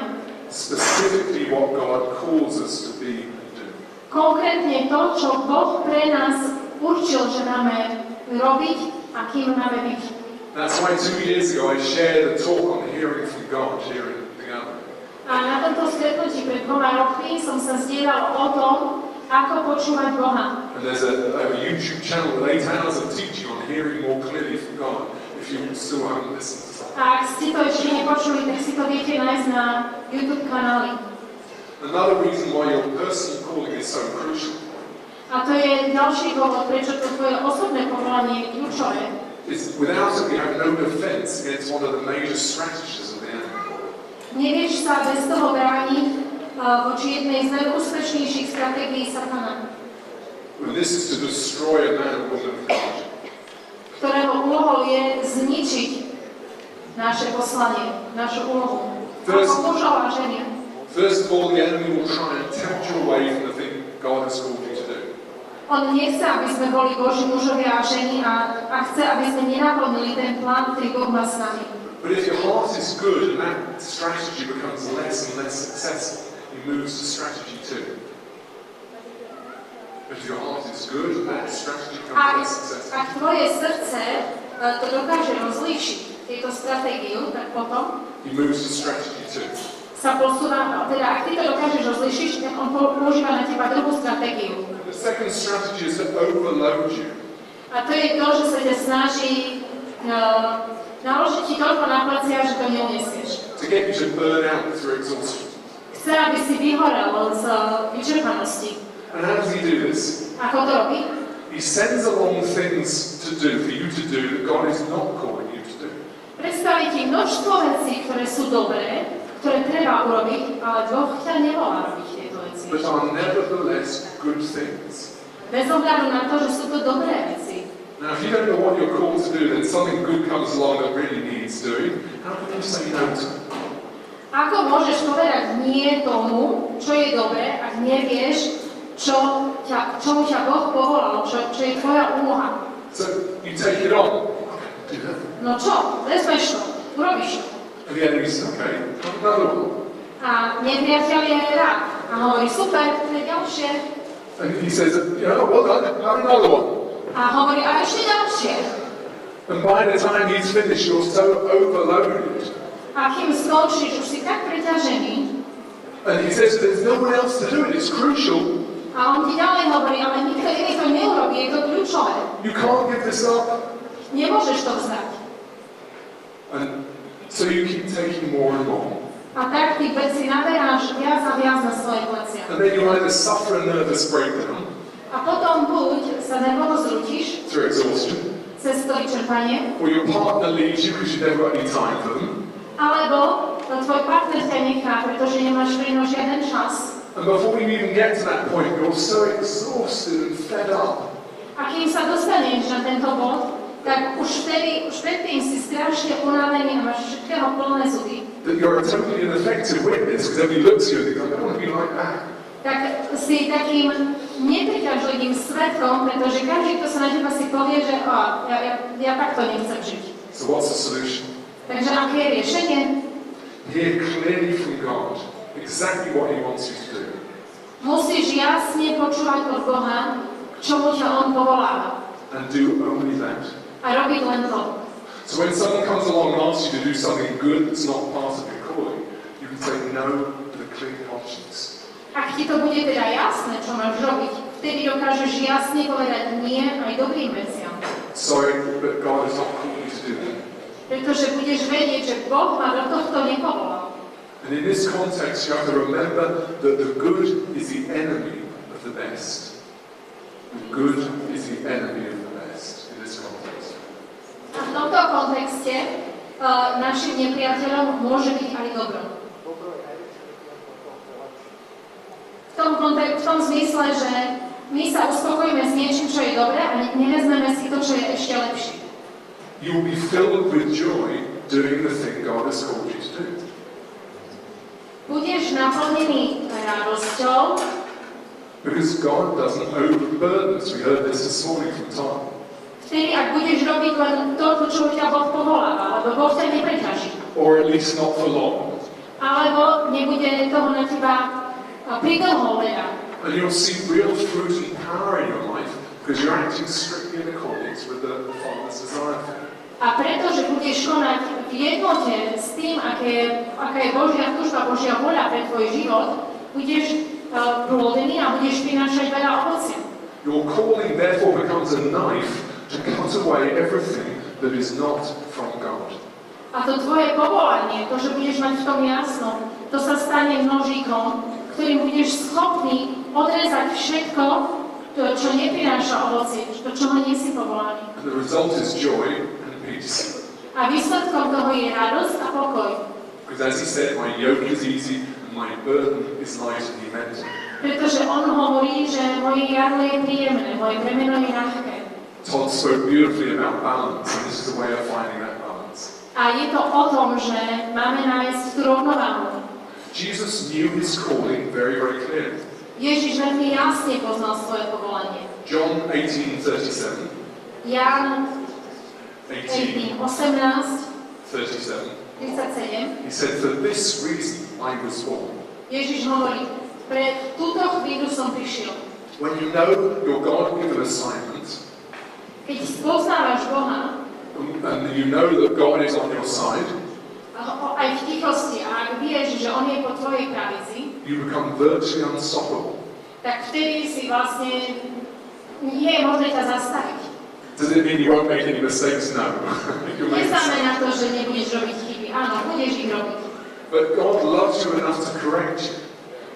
specifically what God calls us to be and do. Konkrétne to, čo Boh pre nás určil, že máme robiť a kým máme byť. That's why 2 years ago I shared a talk on hearing from God here in the gathering. A na tomto stretnutí pred 2 rokmi som sa zdieľal o tom, ako počúvať Boha. And there's a YouTube channel with 8 hours of teaching on hearing more clearly from God, if you still haven't listened to that. A ak ste to ešte nepočuli, tak si to viete nájsť na YouTube kanáli. Another reason why your personal calling is so crucial A to je ďalší dôvod, prečo to tvoje osobné povolanie je kľúčové. is without it we have no defense against one of the major strategies of the enemy. Nevieš sa bez toho brániť voči jednej z najúspešnejších stratégií satana, And this is to destroy a man or woman of God. ktorého úlohou je zničiť naše poslanie, našu úlohu. Ako mužov a ženy. First of all, the enemy will try and tempt you away from the thing God has called you to do. On nechce, aby sme boli Boží mužovia a ženy a chce, aby sme nenaplnili ten plán, ktorý Boh má s nami. But if your heart is good and that strategy becomes less and less successful, he moves to strategy 2. If your heart is good and that strategy becomes less successful. Ak tvoje srdce to dokáže rozlíšiť, tieto stratégiu, tak potom He moves to strategy 2. sa posúva, teda ak ty to dokážeš rozlíšiť, tak on používa na teba druhú stratégiu. The second strategy is to overload you. A to je to, že sa ťa snaží naloží ti toľko na plecia, že to neuniesieš. To get you to burn out through exhaustion. Chce, aby si vyhorel z vyčerpanosti. And how does he do this? Ako to robí? He sends along things to do, for you to do, that God is not calling you to do. Predstaví ti množstvo vecí, ktoré sú dobré, ktoré treba urobiť, ale Boh ťa nevolá robiť tieto veci. But are nevertheless good things. Bez ohľadu na to, že sú to dobré veci. Now, if you don't know what you're called to do, then something good comes along that really needs doing. How can you say no to it? Ako môžeš povedať nie tomu, čo je dobré, ak nevieš, čomu ťa Boh povolal, čo je tvoja úloha? So, you take it on. Do that. No čo? Vezmeš to, urobíš to. And the enemy says, okay, have another one. A nepriateľ je rád. A hovorí, super, to je ďalšie. And he says, well done, have another one. A hovorí, a ešte ďalšie. And by the time he's finished, you're so overloaded. A kým skončíš, už si tak preťažený. And he says, there's no one else to do it, it's crucial. A on ti ďalej hovorí, ale nikto iný to neurobí, je to kľúčové. You can't give this up. Nemôžeš to vzdať. And so you keep taking more and more. A tak ty si naberáš viac a viac na svoje plecia. And then you either suffer a nervous breakdown A potom buď sa nervovo zrútiš through exhaustion, cez to vyčerpanie, or your partner leaves you because you've never got any time for them. alebo tvoj partner ťa nechá, pretože nemáš pre ňo žiaden čas. And before you even get to that point, you're so exhausted and fed up A kým sa dostaneš na tento bod, tak už predtým si strašne unavený a máš všetkého plné zuby. that you're a totally ineffective witness because everybody looks at you and thinks, I don't want to be like that. Tak si takým nepriťažlivým svetkom, pretože každý, kto sa na teba si povie, že ja takto nechcem žiť. So what's the solution? Takže aké je riešenie? Hear clearly from God exactly what He wants you to do. Musíš jasne počúvať od Boha, k čomu ťa On povoláva. And do only that. A robiť len to. So when someone comes along and asks you to do something good that's not part of your calling, you can say no with a clear conscience. Ak ti to bude teda jasné, čo máš robiť, vtedy dokážeš jasne povedať nie aj dobrým veciam. Sorry, but God has not called you to do that. Pretože budeš vedieť, že Boh ma do tohto nepovolal. And in this context, you have to remember that the good is the enemy of the best. The good is the enemy of the best in this context. A v tomto kontexte našim nepriateľom môže byť aj dobro. V tom zmysle, že my sa uspokojíme s niečím, čo je dobré a nevezmeme si to, čo je ešte lepšie. You will be filled with joy doing the thing God has called you to do. Budeš naplnený radosťou, Because God doesn't overburden us. We heard this morning from Tom. vtedy, ak budeš robiť len to, čo ťa Boh povoláva, lebo Boh ťa nepreťaží. Or at least not for long. Alebo nebude toho na teba pridlho veľa. And you'll see real fruit and power in your life because you're acting strictly in accordance with the Father's desire for you. A pretože budeš konať v jednote s tým, aká je Božia túžba, Božia vôľa pre tvoj život, budeš plodný a budeš prinášať veľa ovocia. Your calling therefore becomes a knife to cut away everything that is not from God. A to tvoje povolanie, to, že budeš mať v tom jasno, to sa stane nožíkom, ktorým budeš schopný odrezať všetko, to, čo neprináša ovocie, to, čoho nie si povolaný. And the result is joy and peace. A výsledkom toho je radosť a pokoj. Because as he said, my yoke is easy and my burden is light, and he meant it. Pretože on hovorí, že moje jarmo je príjemné, moje bremeno je ľahké. Todd spoke beautifully about balance, and this is a way of finding that balance. A je to o tom, že máme nájsť tú rovnováhu. Jesus knew his calling very, very clearly. Ježiš veľmi jasne poznal svoje povolanie. John 18:37. Jan 18:37. 37. He said, for this reason I was born. Ježiš hovorí, pre túto chvíľu som prišiel. When you know your God-given assignment, Keď spoznávaš Boha, and you know that God is on your side, aj v tichosti, a ak vieš, že On je po tvojej pravici, you become virtually unstoppable. tak vtedy si vlastne nie je možné ťa zastaviť. Does it mean you won't make any mistakes? No. You'll make mistakes. Neznamená to, že nebudeš robiť chyby. Áno, budeš ich robiť. But God loves you enough to correct you.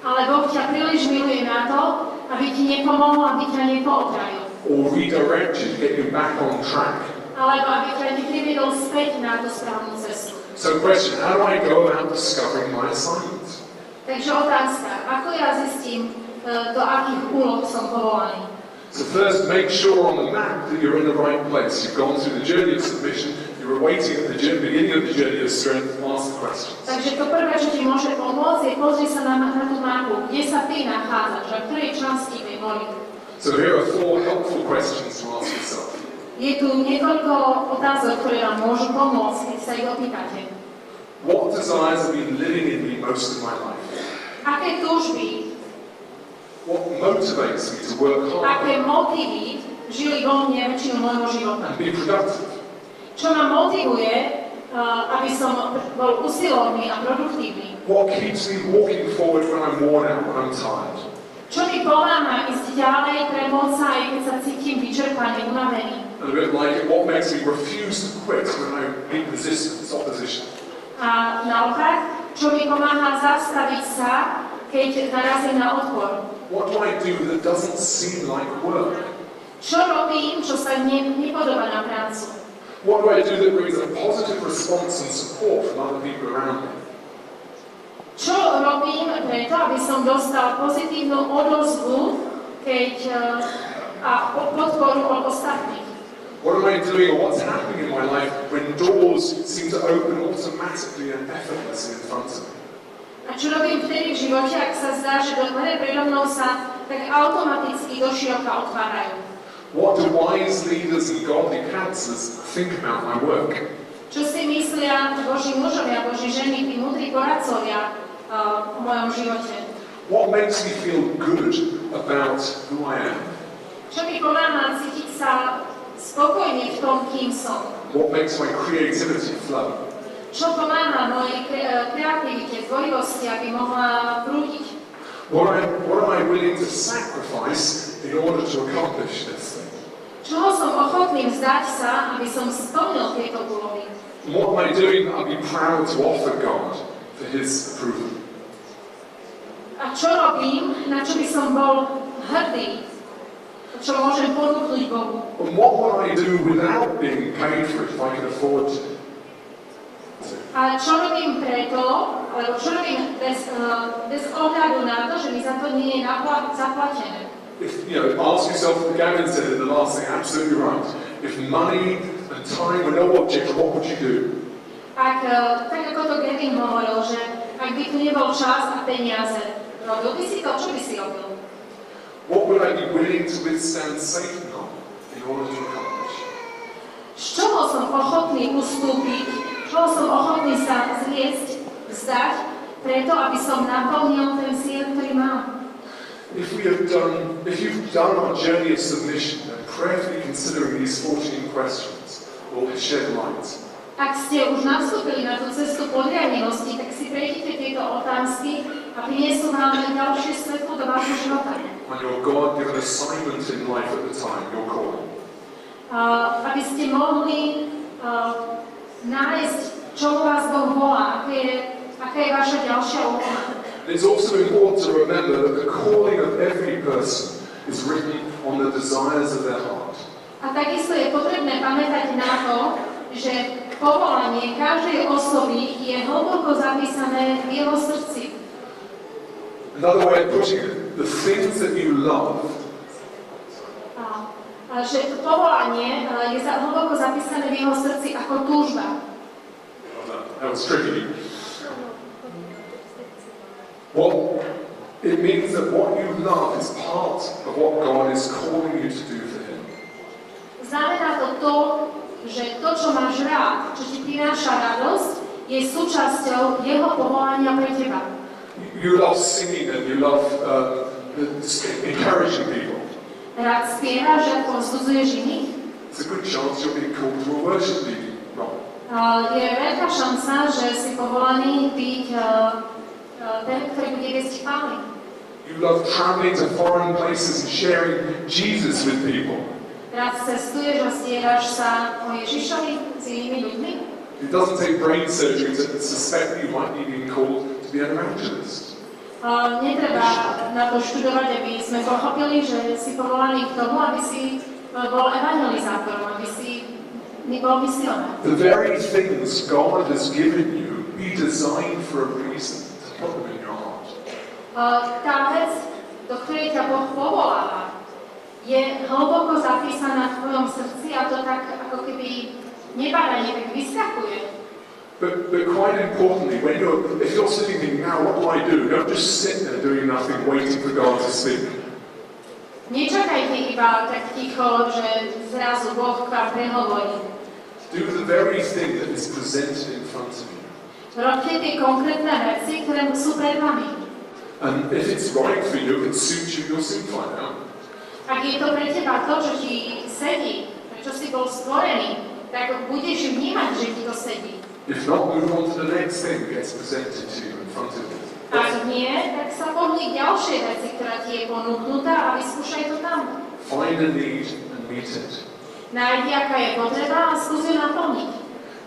Ale Boh ťa príliš miluje na to, aby ti nepomohol, aby ťa nepoopravil. Or redirect you to get you back on track. Alebo aby ťa nepriviedol späť na tú správnu cestu. So question, how do I go about discovering my assignments? Takže otázka, ako ja zistím, do akých úloh som povolaný? So first, make sure on the map that you're in the right place. You've gone through the journey of submission, you're waiting at the beginning of the journey of strength, ask the questions. Takže to prvé, čo ti môže pomôcť, je pozri sa na tú mapu, kde sa ty nachádzaš, a v ktorej časti tej modlitby. So here are 4 helpful questions to ask yourself. Je tu niekoľko otázok, ktoré vám môžu pomôcť, keď sa ich opýtate. What desires have been living in me most of my life? Aké túžby, What motivates me to work hard aké motívy žili vo mne väčšinu môjho života? and be productive? Čo ma motivuje, aby som bol usilovný a produktívny? What keeps me walking forward when I'm worn out, when I'm tired? Čo mi pomáha ísť ďalej, premôcť sa, aj keď sa cítim vyčerpaný, unavený? And a bit like it, what makes me refuse to quit when I meet resistance, opposition? A naopak, čo mi pomáha zastaviť sa, keď narazím na odpor? What do I do that doesn't seem like work? Čo robím, čo sa nepodobá na prácu? What do I do that brings a positive response and support from other people around me? Čo robím preto, aby som dostal pozitívnu odozvu, a podporu od ostatných? What am I doing or what's happening in my life when doors seem to open automatically and effortlessly in front of me? A čo robím vtedy v živote, ak sa zdá, že dvere predo mnou sa tak automaticky doširoka otvárajú? What do wise leaders and godly counselors think about my work? Čo si myslia Boží mužovia, Boží ženy, tí múdri poradcovia o mojom živote? What makes me feel good about who I am? Čo mi pomáha cítiť sa spokojne v tom, kým som? What makes my creativity flow? Čo pomáha mojej kreativite, tvorivosti, aby mohla prúdiť? What am I willing to sacrifice in order to accomplish this thing? Čoho som ochotný vzdať sa, aby som splnil tieto úlohy? And what am I doing that I'll be proud to offer God for His approval? A čo robím, na čo by som bol hrdý? Čo môžem ponúknuť Bohu? And what would I do without being paid for it if I could afford to? A čo robím preto, alebo čo robím bez ohľadu na to, že mi za to nie je zaplatené? If, ask yourself what Gavin said in the last thing, absolutely right. If money and time were no object, what would you do? Tak ako to Gavin hovoril, že ak by tu nebol čas a peniaze, robil by si to, čo by si robil? What would I be willing to withstand Satan on in order to accomplish? Z čoho som ochotný ustúpiť? Čoho som ochotný sa zriecť, vzdať, preto, aby som naplnil ten cieľ, ktorý mám? If you've done our journey of submission and prayerfully considering these 14 questions, will shed light. Ak ste už nastúpili na tú cestu podriadenosti, tak si prejdite tieto otázky a prinesú vám ďalšie svetlo do vášho života. On your God-given assignment in life at the time, your calling. Aby ste mohli nájsť, čo vás Boh volá, aká je vaša ďalšia úloha. It's also important to remember that the calling of every person is written on the desires of their heart. A takisto je potrebné pamätať na to, že povolanie každej osoby je hlboko zapísané v jeho srdci. Another way of putting it, the things that you love že to povolanie je hlboko zapísané v jeho srdci ako túžba. That was tricky. Well, it means that what you love is part of what God is calling you to do for Him. Znamená to, že to, čo máš rád, čo ti prináša radosť, je súčasťou jeho povolania pre teba. You love singing and you love encouraging people. Rád spievaš, že povzbudzuješ iných? It's a good chance you're being called to a worship leading role. Je veľká šanca, že si povolaný byť ten, ktorý bude viesť chvály. You love traveling to foreign places and sharing Jesus with people. Raz cestuješ a stieraš sa o Ježišovi s inými ľuďmi. It doesn't take brain surgery to suspect that you might be being called to be an evangelist. Netreba na to študovať, aby sme pochopili, že si povolaný k tomu, aby si bol evangelizátorom, aby si bol misionár. The very things God has given you, He designed for a reason to put them in your heart. Tá vec, do ktorej ťa Boh povoláva, je hlboko zapísaná v tvojom srdci a to tak ako keby nebádanie tak vyskakuje. But quite importantly, if you're sitting thinking, now what do? Don't just sit there doing nothing, waiting for God to speak. Nečakajte iba tak ticho, že zrazu Boh k vám prehovorí. Do the very thing that is presented in front of you. Robte tie konkrétne veci, ktoré sú pred vami. And if it's right for you, if it suits you, you'll soon find out. Ak je to pre teba to, čo ti sedí, prečo si bol stvorený, tak budeš vnímať, že ti to sedí. If not, move on to the next thing that gets presented to you in front of you. Ak nie, tak sa pohni k ďalšej veci, ktorá ti je ponúknutá a vyskúšaj to tam. Find a need and meet it. Nájdi, aká je potreba a skús ju naplniť.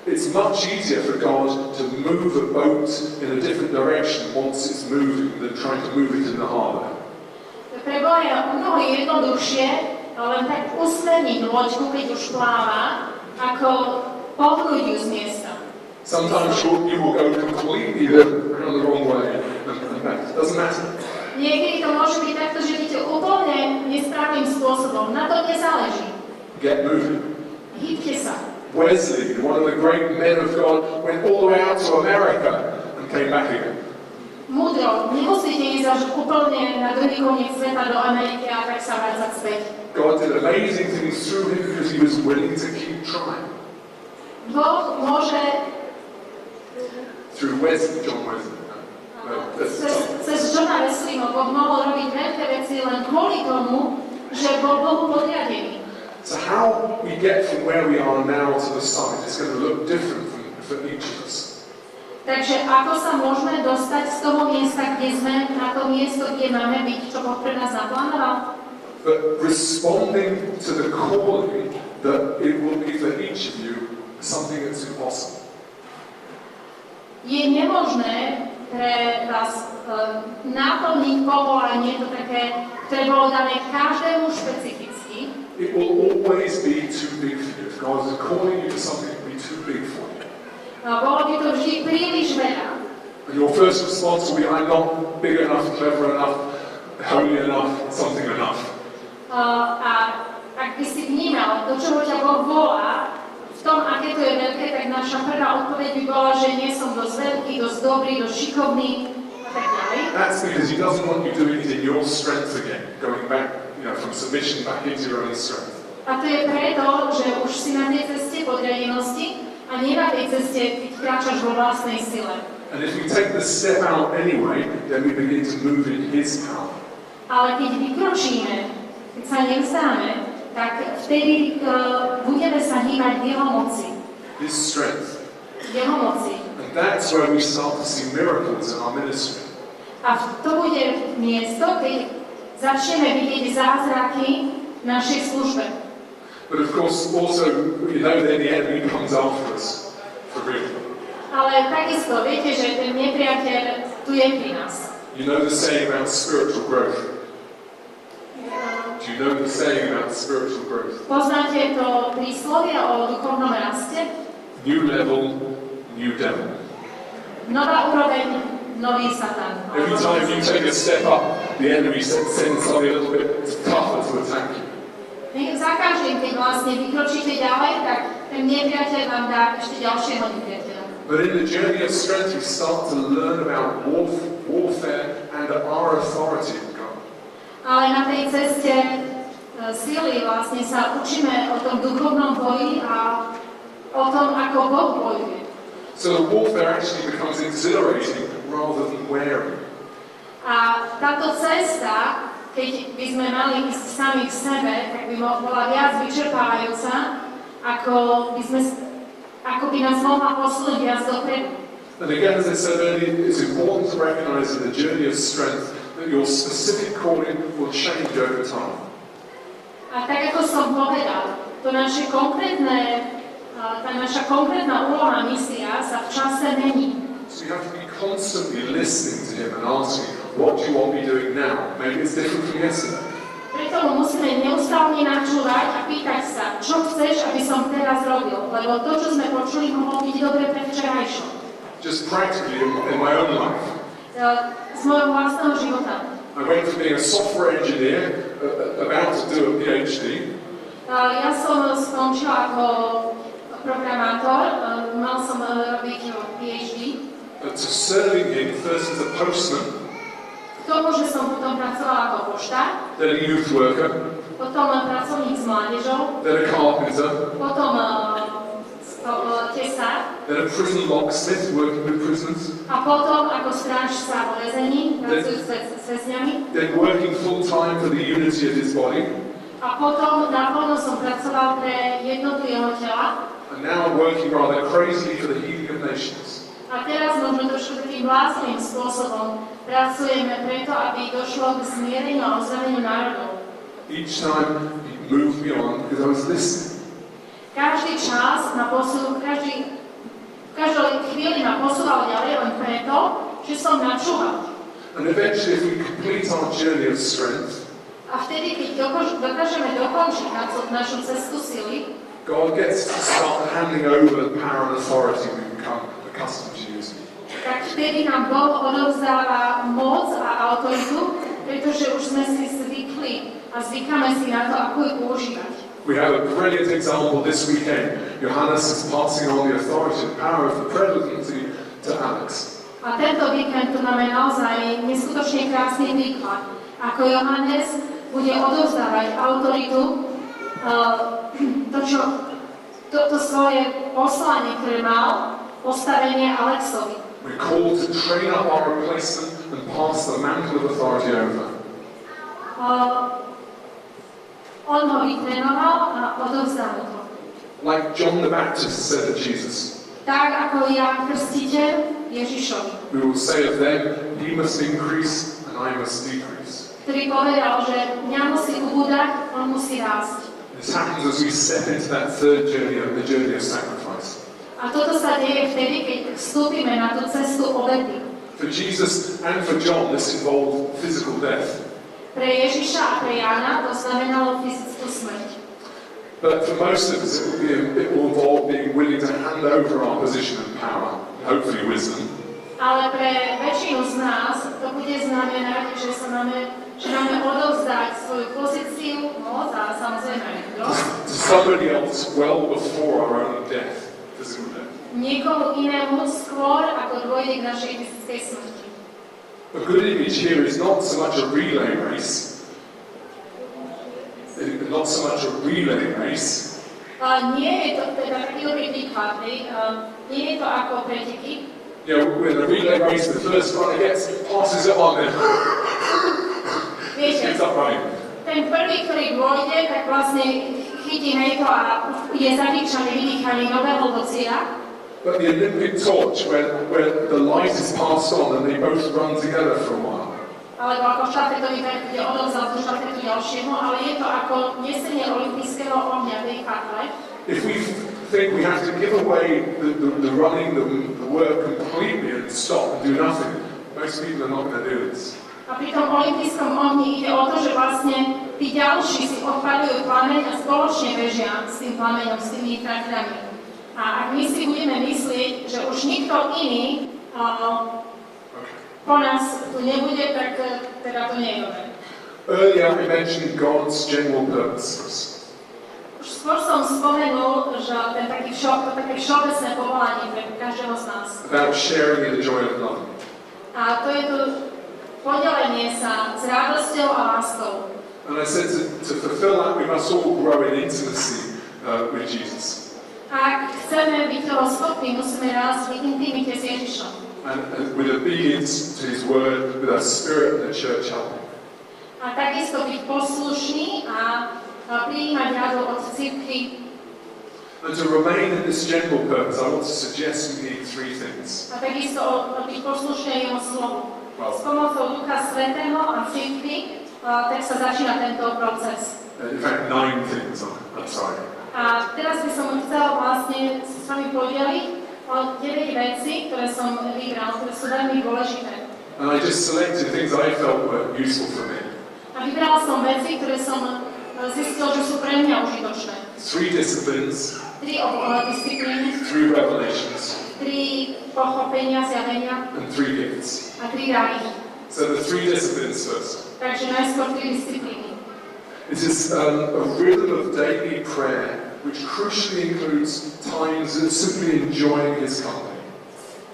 It's much easier for God to move a boat in a different direction once it's moving than trying to move it in the harbour. Pre Boha je mnoho jednoduchšie len tak usmerniť loďku, keď už pláva, ako pohnúť ju z miesta. Sometimes you will go completely around the wrong way. Doesn't matter. Niekedy to môže byť takto, že idete úplne nesprávnym spôsobom. Na to nezáleží. Get moving. Hýbte sa. Wesley, one of the great men of God, went all the way out to America and came back again. Múdro, nemusíte ísť až úplne na druhý koniec sveta do Ameriky a tak sa vrácať späť. God did amazing things through him because he was willing to keep trying. Boh môže Through Wesley, John Wesley. cez Johna Wesleyho Boh mohol robiť veľké veci len kvôli tomu, že bol Bohu podriadený. So how we get from where we are now to the side is going to look different for each of us. Takže ako sa môžeme dostať z toho miesta, kde sme, na to miesto, kde máme byť, čo Boh pre nás naplánoval? But responding to the calling that it will be for each of you something that's impossible. Je nemožné pre vás naplniť povolanie, to také, ktoré bolo dané každému špecificky. It will always be too big for you. If God is calling you to something, it will be too big for you. Bolo by to vždy príliš veľa. And your first response will be, I'm not big enough, clever enough, holy enough, something enough. A ak by si vnímal, do čoho ťa Boh volá, v tom, aké to je veľké, tak naša prvá odpoveď by bola, že nie som dosť veľký, dosť dobrý, dosť šikovný a tak ďalej. That's because He doesn't want you doing it in your strength again, going back, from submission back into your own strength. A to je preto, že už si na tej ceste podriadenosti a nie na tej ceste, keď kráčaš vo vlastnej sile. And if we take the step out anyway, then we begin to move in His power. Ale keď vykročíme, keď sa nevzdáme, tak vtedy budeme sa hýbať v jeho moci. His strength. V jeho moci. And that's where we start to see miracles in our ministry. A to bude miesto, keď začneme vidieť zázraky v našej službe. But of course, also, then the enemy comes after us, for real. Ale takisto, viete, že ten nepriateľ tu je pri nás. You know the saying about spiritual growth? Do you know the saying about spiritual growth? Poznáte to príslovie o duchovnom raste? New level, new devil. Nová úroveň, nový satan. Every time you take a step up, the enemy sends something a little bit tougher to attack you. Za každým, keď vlastne vykročíte ďalej, tak ten nepriateľ vám dá ešte ďalšieho nepriateľa. But in the journey of strength, you start to learn about warfare and our authority in God. Ale na tej ceste síly vlastne sa učíme o tom duchovnom boji a o tom, ako Boh bojuje. So the warfare actually becomes exhilarating rather than wearing. A táto cesta, keď by sme mali ísť sami k sebe, tak by bola viac vyčerpávajúca, ako by nás mohla posunúť viac dopredu. And again, as I said earlier, it's important to recognize in the journey of strength that your specific calling will change over time. A tak ako som povedal, to naše konkrétne, tá naša konkrétna úloha misia sa v čase mení. So you have to be constantly listening to him and asking, what do you want me doing now? Maybe it's different from yesterday. Preto mu musíme neustále načúvať a pýtať sa, čo chceš, aby som teraz robil, lebo to, čo sme počuli, mohlo byť dobre pre včerajšom. Just practically in my own life. Z môjho vlastného života. I went from being a software engineer, about to do a PhD, Ja som skončil ako programátor, mal som robiť PhD. to serving him first as a postman, K tomu, že som potom pracovala ako poštár, then a youth worker, potom pracovník s mládežou, then a carpenter, potom tesár then a prison locksmith working with prisoners, a potom ako strážca vo väzení, pracujúc s väzňami. then working full-time for the unity of his body, A potom naplno som pracoval pre jednotu jeho tela. and now I'm working rather crazily for the healing of nations. A teraz možno trošku takým bláznivým spôsobom pracujeme preto, aby došlo k zmiereniu a uzdraveniu národov. Each time he moved me on because I was listening. Každý čas ma posúval, v každej chvíli ma posúval ďalej len preto, že som načúval. And eventually, if we complete our journey of strength, A vtedy, keď dokážeme dokončiť našu cestu sily, God gets to start handing over the power and authority we've become accustomed to using. tak vtedy nám Boh odovzdáva moc a autoritu, pretože už sme si zvykli a zvykáme si na to, ako ju používať. We have a brilliant example this weekend. Johannes is passing on the authority and power of the presidency to Alex. A tento víkend tu máme naozaj neskutočne krásny príklad, ako Johannes bude odovzdávať autoritu, to svoje poslanie, ktoré mal, postavenie Alexovi. We're called to train up our replacement and pass the mantle of authority over. On ho vytrénoval a odovzdal mu to. Like John the Baptist said to Jesus. Tak ako Ján Krstiteľ Ježišovi, We will say of them, he must increase and I must decrease. ktorý povedal, že mňa musí ubúdať, on musí rásť. This happens as we step into that third journey, the journey of sacrifice. A toto sa deje vtedy, keď vstúpime na tú cestu obety. For Jesus and for John, this involved physical death. Pre Ježiša a pre Jána to znamenalo fyzickú smrť. But for most of us, it will involve being willing to hand over our position and power, hopefully wisdom, Ale pre väčšinu z nás to bude znamenať, že máme odovzdať svoju pozíciu, moc a samozrejme aj múdrosť to somebody else well before our own death, physical death. niekomu inému skôr, ako dôjde k našej fyzickej smrti. A good image here is not so much a relay race, Nie je to teda taký dobrý príklad, nie je to ako preteky. You know, when a relay race, the first runner passes it on, then Viete, gets up running. ten prvý, ktorý dôjde, tak vlastne chytí hejto a je zadýchaný, vydýchaný, dobehol do cieľa. But the Olympic torch, where the light is passed on and they both run together for a while. Alebo ako štafetový verk, kde odovzdal tú štafetu ďalšiemu, ale je to ako nesenie olympijského ohňa tej katle. If we think we have to give away the running, the work completely and stop and do nothing, most people are not going to do this. A pri tom olympijskom ohni ide o to, že vlastne tí ďalší si odpaľujú plameň a spoločne bežia s tým plameňom, s tými tratinami. A ak my si budeme myslieť, že už nikto iný po nás tu nebude, tak teda to nie je dobré. Earlier I mentioned God's general purpose. Už skôr som spomenul, že ten také všeobecné povolanie pre každého z nás. About sharing in the joy of love. A to je to podelenie sa s radosťou a láskou. And I said to fulfill that, we must all grow in intimacy with Jesus. Ak chceme byť toho schopní, musíme rásť v intimite s Ježišom. And with obedience to His word, with our spirit and the church helping. A takisto byť poslušný a prijímať radu od cirkvi. And to remain in this general purpose, I want to suggest we need three things. A takisto byť poslušný jeho slovu. S pomocou Ducha Svätého a cirkvi tak sa začína tento proces. In fact, 9 things, I'm sorry. A teraz by som chcela vlastne s vami podeliť o 9 vecí, ktoré som vybral, ktoré sú veľmi dôležité. And I just selected things I felt were useful for me. A vybral som veci, ktoré som zistil, že sú pre mňa užitočné. 3 disciplines, 3 disciplíny, 3 revelations, 3 pochopenia, zjavenia and 3 gifts. a 3 dary. So the 3 disciplines first. Takže najskôr 3 disciplíny. It is a rhythm of daily prayer which crucially includes times of simply enjoying His company.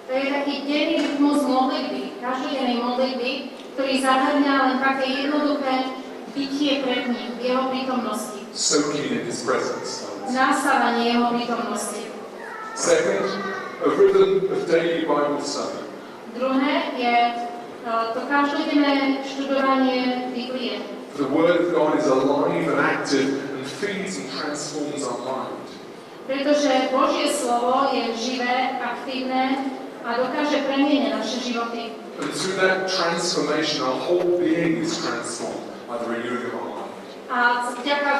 To je taký denný rytmus modlitby, každodennej modlitby, ktorý zahrňa len také jednoduché bytie pred ním, v jeho prítomnosti. Soaking in His presence. Nasávanie jeho prítomnosti. Second, a rhythm of daily Bible study. Druhé je to každodenné študovanie Biblie. The Word of God is alive and active and feeds and transforms our mind. Pretože Božie slovo je živé, aktívne a dokáže premieniť naše životy. And through that transformation, our whole being is transformed by the renewing of our mind. A vďaka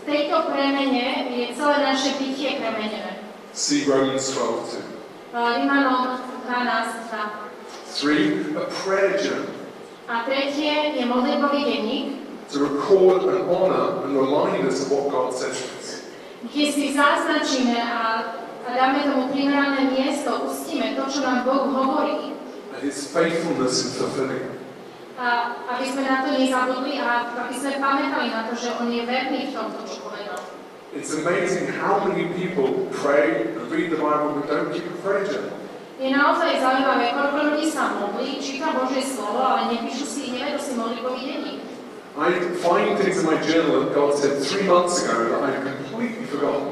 tejto premene je celé naše bytie premenené. See Romans 12:2. Rímanom 12:2. 3, a prayer journal. A tretie je modlitbový denník, To record and honor and remind us of what God says to us. kde si zaznačíme a dáme tomu primerané miesto, ustíme to, čo nám Boh hovorí. And His faithfulness in fulfilling. A aby sme na to nezabudli a aby sme pamätali na to, že On je verný v tomto, čo povedal. It's amazing how many people pray and read the Bible but don't keep a prayer journal. Je naozaj zaujímavé, koľko ľudí sa modlí, číta Božie slovo, ale nepíšu si, nevedú si modlitbový denník. I find things in my journal that God said 3 months ago that I've completely forgotten.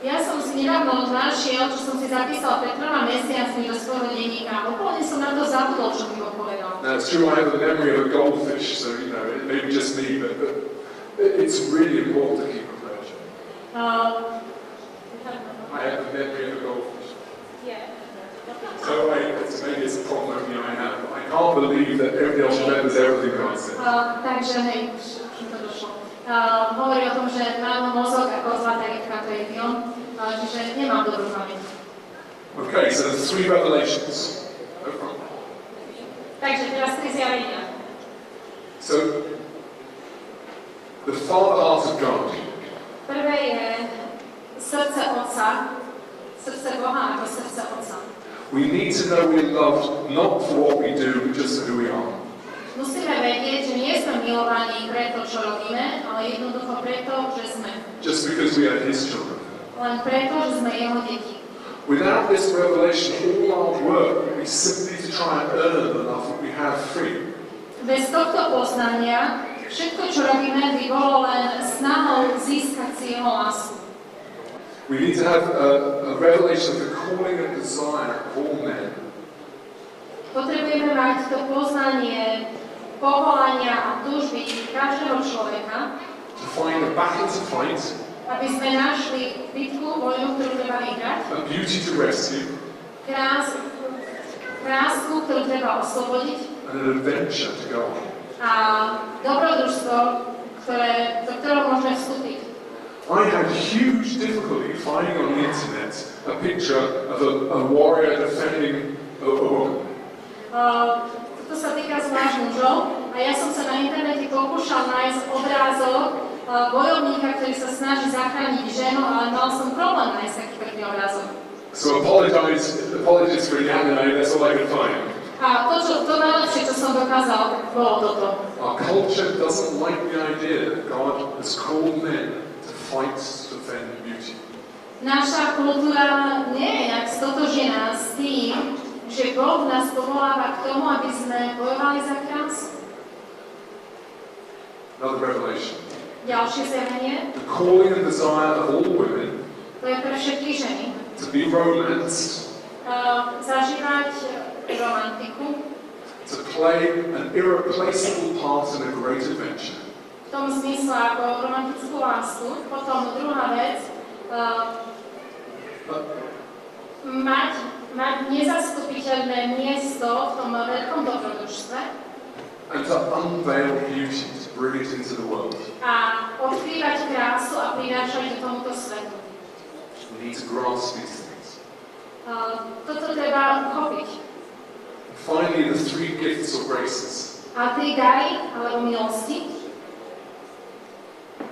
Ja som si nedávno našiel, čo som si zapísal pred 3 mesiacmi do svojho denníka a úplne som na to zabudol, čo mi Boh povedal. Now it's true I have the memory of a goldfish, so you know, it may be just me, but it's really important to keep a prayer journal. I have the memory of a goldfish. So maybe it's a problem only I have. I can't believe that everybody else remembers everything God said. Takže hej, už to došlo. Hovorí o tom, že mám mozog ako zlatá rybka, to je film, čiže nemám dobrú pamäť. Okay, so there's 3 revelations. No problem. Takže teraz 3 zjavenia. So, the Father heart of God. Prvé je srdce Otca, srdce Boha ako srdce Otca. We need to know we're loved not for what we do, but just for who we are. Musíme vedieť, že nie sme milovaní preto, čo robíme, ale jednoducho preto, že sme. Just because we are His children. Len preto, že sme Jeho deti. Without this revelation, all our work would be simply to try and earn enough that we have free. Bez tohto poznania, všetko, čo robíme, by bolo len snahou získať si Jeho lásku. We need to have a revelation of the calling and desire of all men. Potrebujeme mať to poznanie povolania a túžby každého človeka, To find a battle to fight, aby sme našli bitku, vojnu, ktorú treba vyhrať, a beauty to rescue, krásku, ktorú treba oslobodiť and an adventure to go on. a dobrodružstvo, do ktorého môžeme vstúpiť. I had huge difficulty finding on the internet a picture of a warrior defending a woman. To sa týka zvlášť mužov a ja som sa na internete pokúšal nájsť obrázok bojovníka, ktorý sa snaží zachrániť ženu, ale mal som problém nájsť taký pekný obrázok. So apologies for the anime, that's all I could find. A to najlepšie, čo som dokázal, bolo toto. Our culture doesn't like the idea that God has called men to fight to defend beauty. Naša kultúra nie je nejak stotožená s tým, že Boh nás povoláva k tomu, aby sme bojovali za krásu. Another revelation. Ďalšie zjavenie, The calling and desire of all women to je pre všetky ženy. to be romanced, Zažívať romantiku, to play an irreplaceable part in a great adventure. v tom zmysle ako romantickú lásku. Potom druhá vec, mať nezastupiteľné miesto v tom veľkom dobrodružstve. and to unveil beauty, to bring it into the world. A odkrývať krásu a prinášať do tomuto svetu. We need to grasp these things. Toto treba uchopiť. Finally, the three gifts or graces. A tri dary, alebo milosti.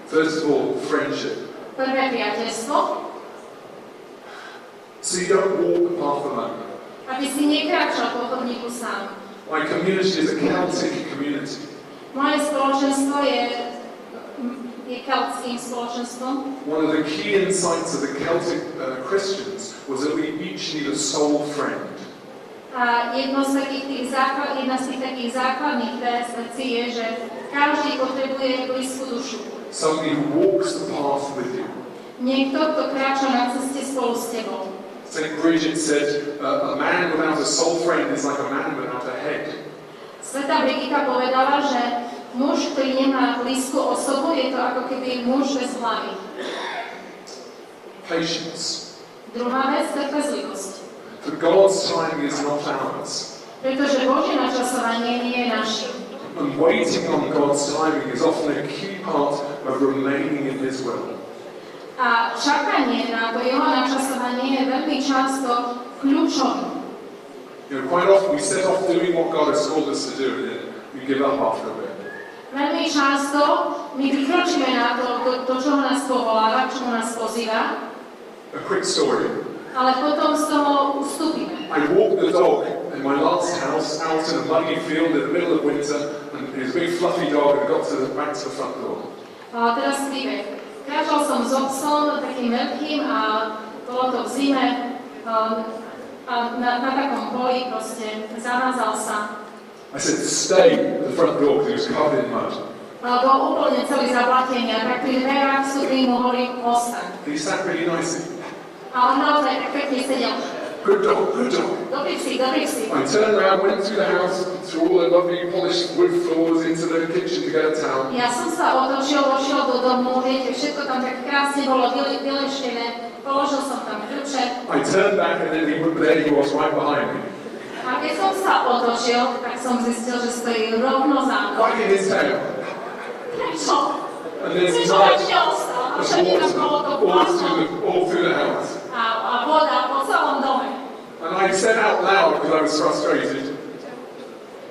First of all, friendship. Prvé priateľstvo. So you don't walk the path alone. Aby si nekráčal po chodníku sám. My community is a Celtic community. Moje spoločenstvo je keltským spoločenstvom. One of the key insights of the Celtic Christians was that we each need a soul friend. A jedna z tých takých základných vecí je, že každý potrebuje blízku dušu. Somebody who walks the path with you. Niekto, kto kráča na ceste spolu s tebou. St. Bridget said, a man without a soul friend is like a man without a head. Sveta Brigita povedala, že muž, ktorý nemá blízku osobu, je to ako keby muž bez hlavy. Patience. Druhá vec, trpezlivosť. For God's timing is not ours. Pretože Božie načasovanie nie je našim. And waiting on God's timing is often a key part of remaining in His will. A čakanie na to jeho načasovanie je veľmi často kľúčom. You know, quite often we set off doing what God has called us to do, and then we give up after a bit. Veľmi často my vykročíme na to, do čoho nás povoláva, k čomu nás pozýva. A quick story. Ale potom z toho ustúpime. I walked the dog in my last house out in a muddy field in the middle of winter, and he was a big fluffy dog, and got back to the front door. A teraz príbeh. Kráčal som s obsom, takým veľkým, a bolo to v zime, a na takom poli proste zamázal sa. I said, stay at the front door because he was covered in mud. Bol úplne celý zablatený a tak pri dverách vstupný mu hovorím ostaň. He sat really nicely. A on naozaj tak pekne sedel. Good dog, good dog. Dobrý psík, dobrý psík. I turned around, went through the house, through all the lovely polished wood floors into the kitchen to get a towel. Ja som sa otočil, vošiel do domu, viete, všetko tam tak krásne bolo vyleštené, položil som tam kľúče. I turned back and then there he was right behind me. A keď som sa otočil, tak som zistil, že stojí rovno za mnou. Wagging his tail. Prečo? And then he Prečo tak neostal? A všade tam bolo to all through the house. A voda po celom dome. And I said out loud because I was frustrated.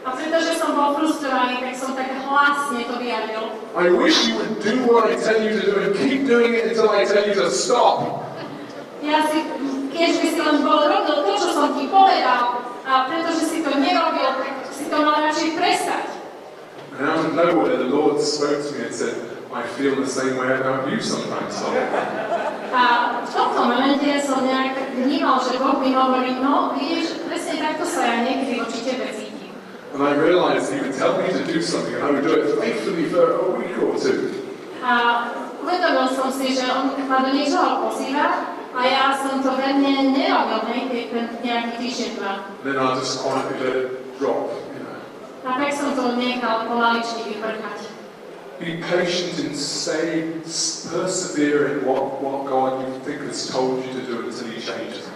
A pretože som bol frustrovaný, tak som tak hlasne to vyjadril. I wish you would do what I tell you to do and keep doing it until I tell you to stop. Ja si, keď by si len robil to, čo som ti povedal, a pretože si to nerobil, tak si to mal radšej prestať. And out of nowhere, the Lord spoke to me and said, I feel the same way about you sometimes, Tom. A v tomto momente som nejak tak vnímal, že Boh mi hovorí, no vidíš, presne takto sa ja niekedy voči tebe cítim. And I realized He would tell me to do something and I would do it faithfully for a week or two. A uvedomil som si, že on ma do niečoho pozýva a ja som to verne nerobil, nejaký týždeň, dva. Then I just quietly let it drop, you know. A tak som to nechal pomaličky vyprchať. Be patient and stay, persevere in what God you think has told you to do until He changes it.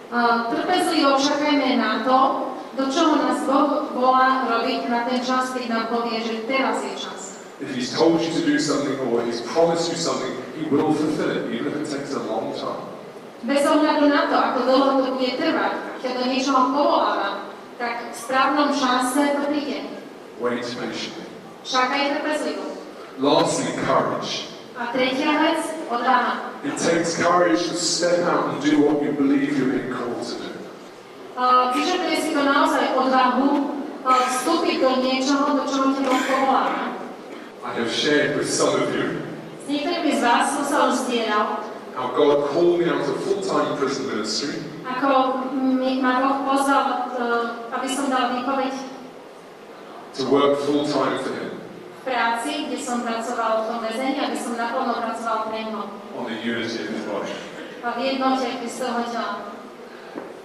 Trpezlivo čakajme na to, do čoho nás Boh volá robiť na ten čas, keď nám povie, že teraz je čas. If He's told you to do something or He's promised you something, He will fulfill it, even if it takes a long time. Bez ohľadu na to, ako dlho to bude trvať, keď do niečoho povoláva, tak v správnom čase to príde. Wait patiently. Čakaj trpezlivo. Lastly, courage. A tretia vec, odvaha. It takes courage to step out and do what you believe you're being called to do. Vyžaduje si to naozaj odvahu vstúpiť do niečoho, do čoho ti Boh povoláva. I have shared with some of you S niektorými z vás som sa už zdieľal, how God called me out of full-time prison ministry ako ma Boh pozval, aby som dal výpoveď to work full-time for Him v práci, kde som pracoval v tom väzení, aby som naplno pracoval pre Neho. on the unity of His body. A v jednote Kristovho tela.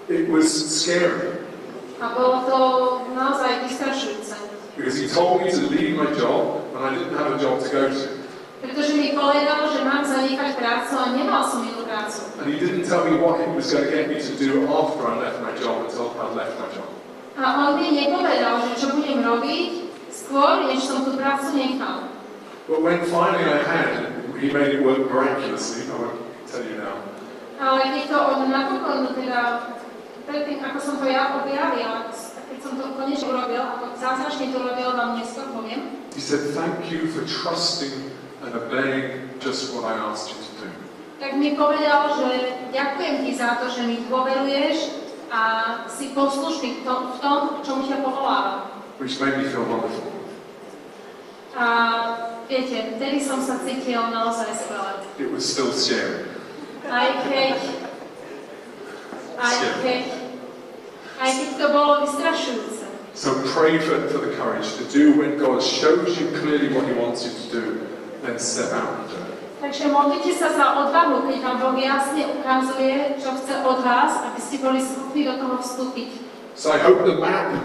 It was scary A bolo to naozaj vystrašujúce. because He told me to leave my job when I didn't have a job to go to. Pretože mi povedal, že mám zanechať prácu a nemal som inú prácu. And He didn't tell me what He was going to get me to do after I left my job until I left my job. A on mi nepovedal, že čo budem robiť s skôr, než som tú prácu nechal. But when finally I had, he made it work miraculously. I won't tell you now. Ale keď to on napokon, teda predtým, ako som to ja objavil, keď som to konečne urobil, ako zázračne to urobil, vám neskôr poviem. He said, thank you for trusting and obeying just what I asked you to do. Tak mi povedal, že ďakujem ti za to, že mi dôveruješ a si poslušný v tom, čomu ťa povolávam. Which made me feel wonderful. A viete, vtedy som sa cítil naozaj skvelé. It was still scary. Aj keď to bolo vystrašujúce. So pray for the courage to do when God shows you clearly what He wants you to do, then step out and do it. Takže modlite sa za odvahu, keď vám Boh jasne ukazuje, čo chce od vás, aby ste boli schopní do toho vstúpiť. So I hope the map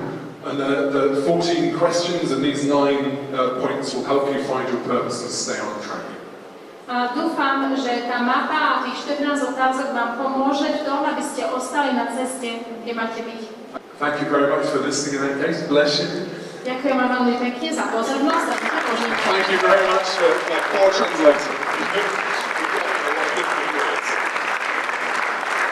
and the 14 questions and these 9 points will help you find your purpose and stay on track. A dúfam, že tá mapa a tých 14 otázok vám pomôže v tom, aby ste ostali na ceste, kde máte byť. Thank you very much for listening in that case. Bless you. Ďakujem vám veľmi pekne za pozornosť a požehnanie. Thank you very much for translating.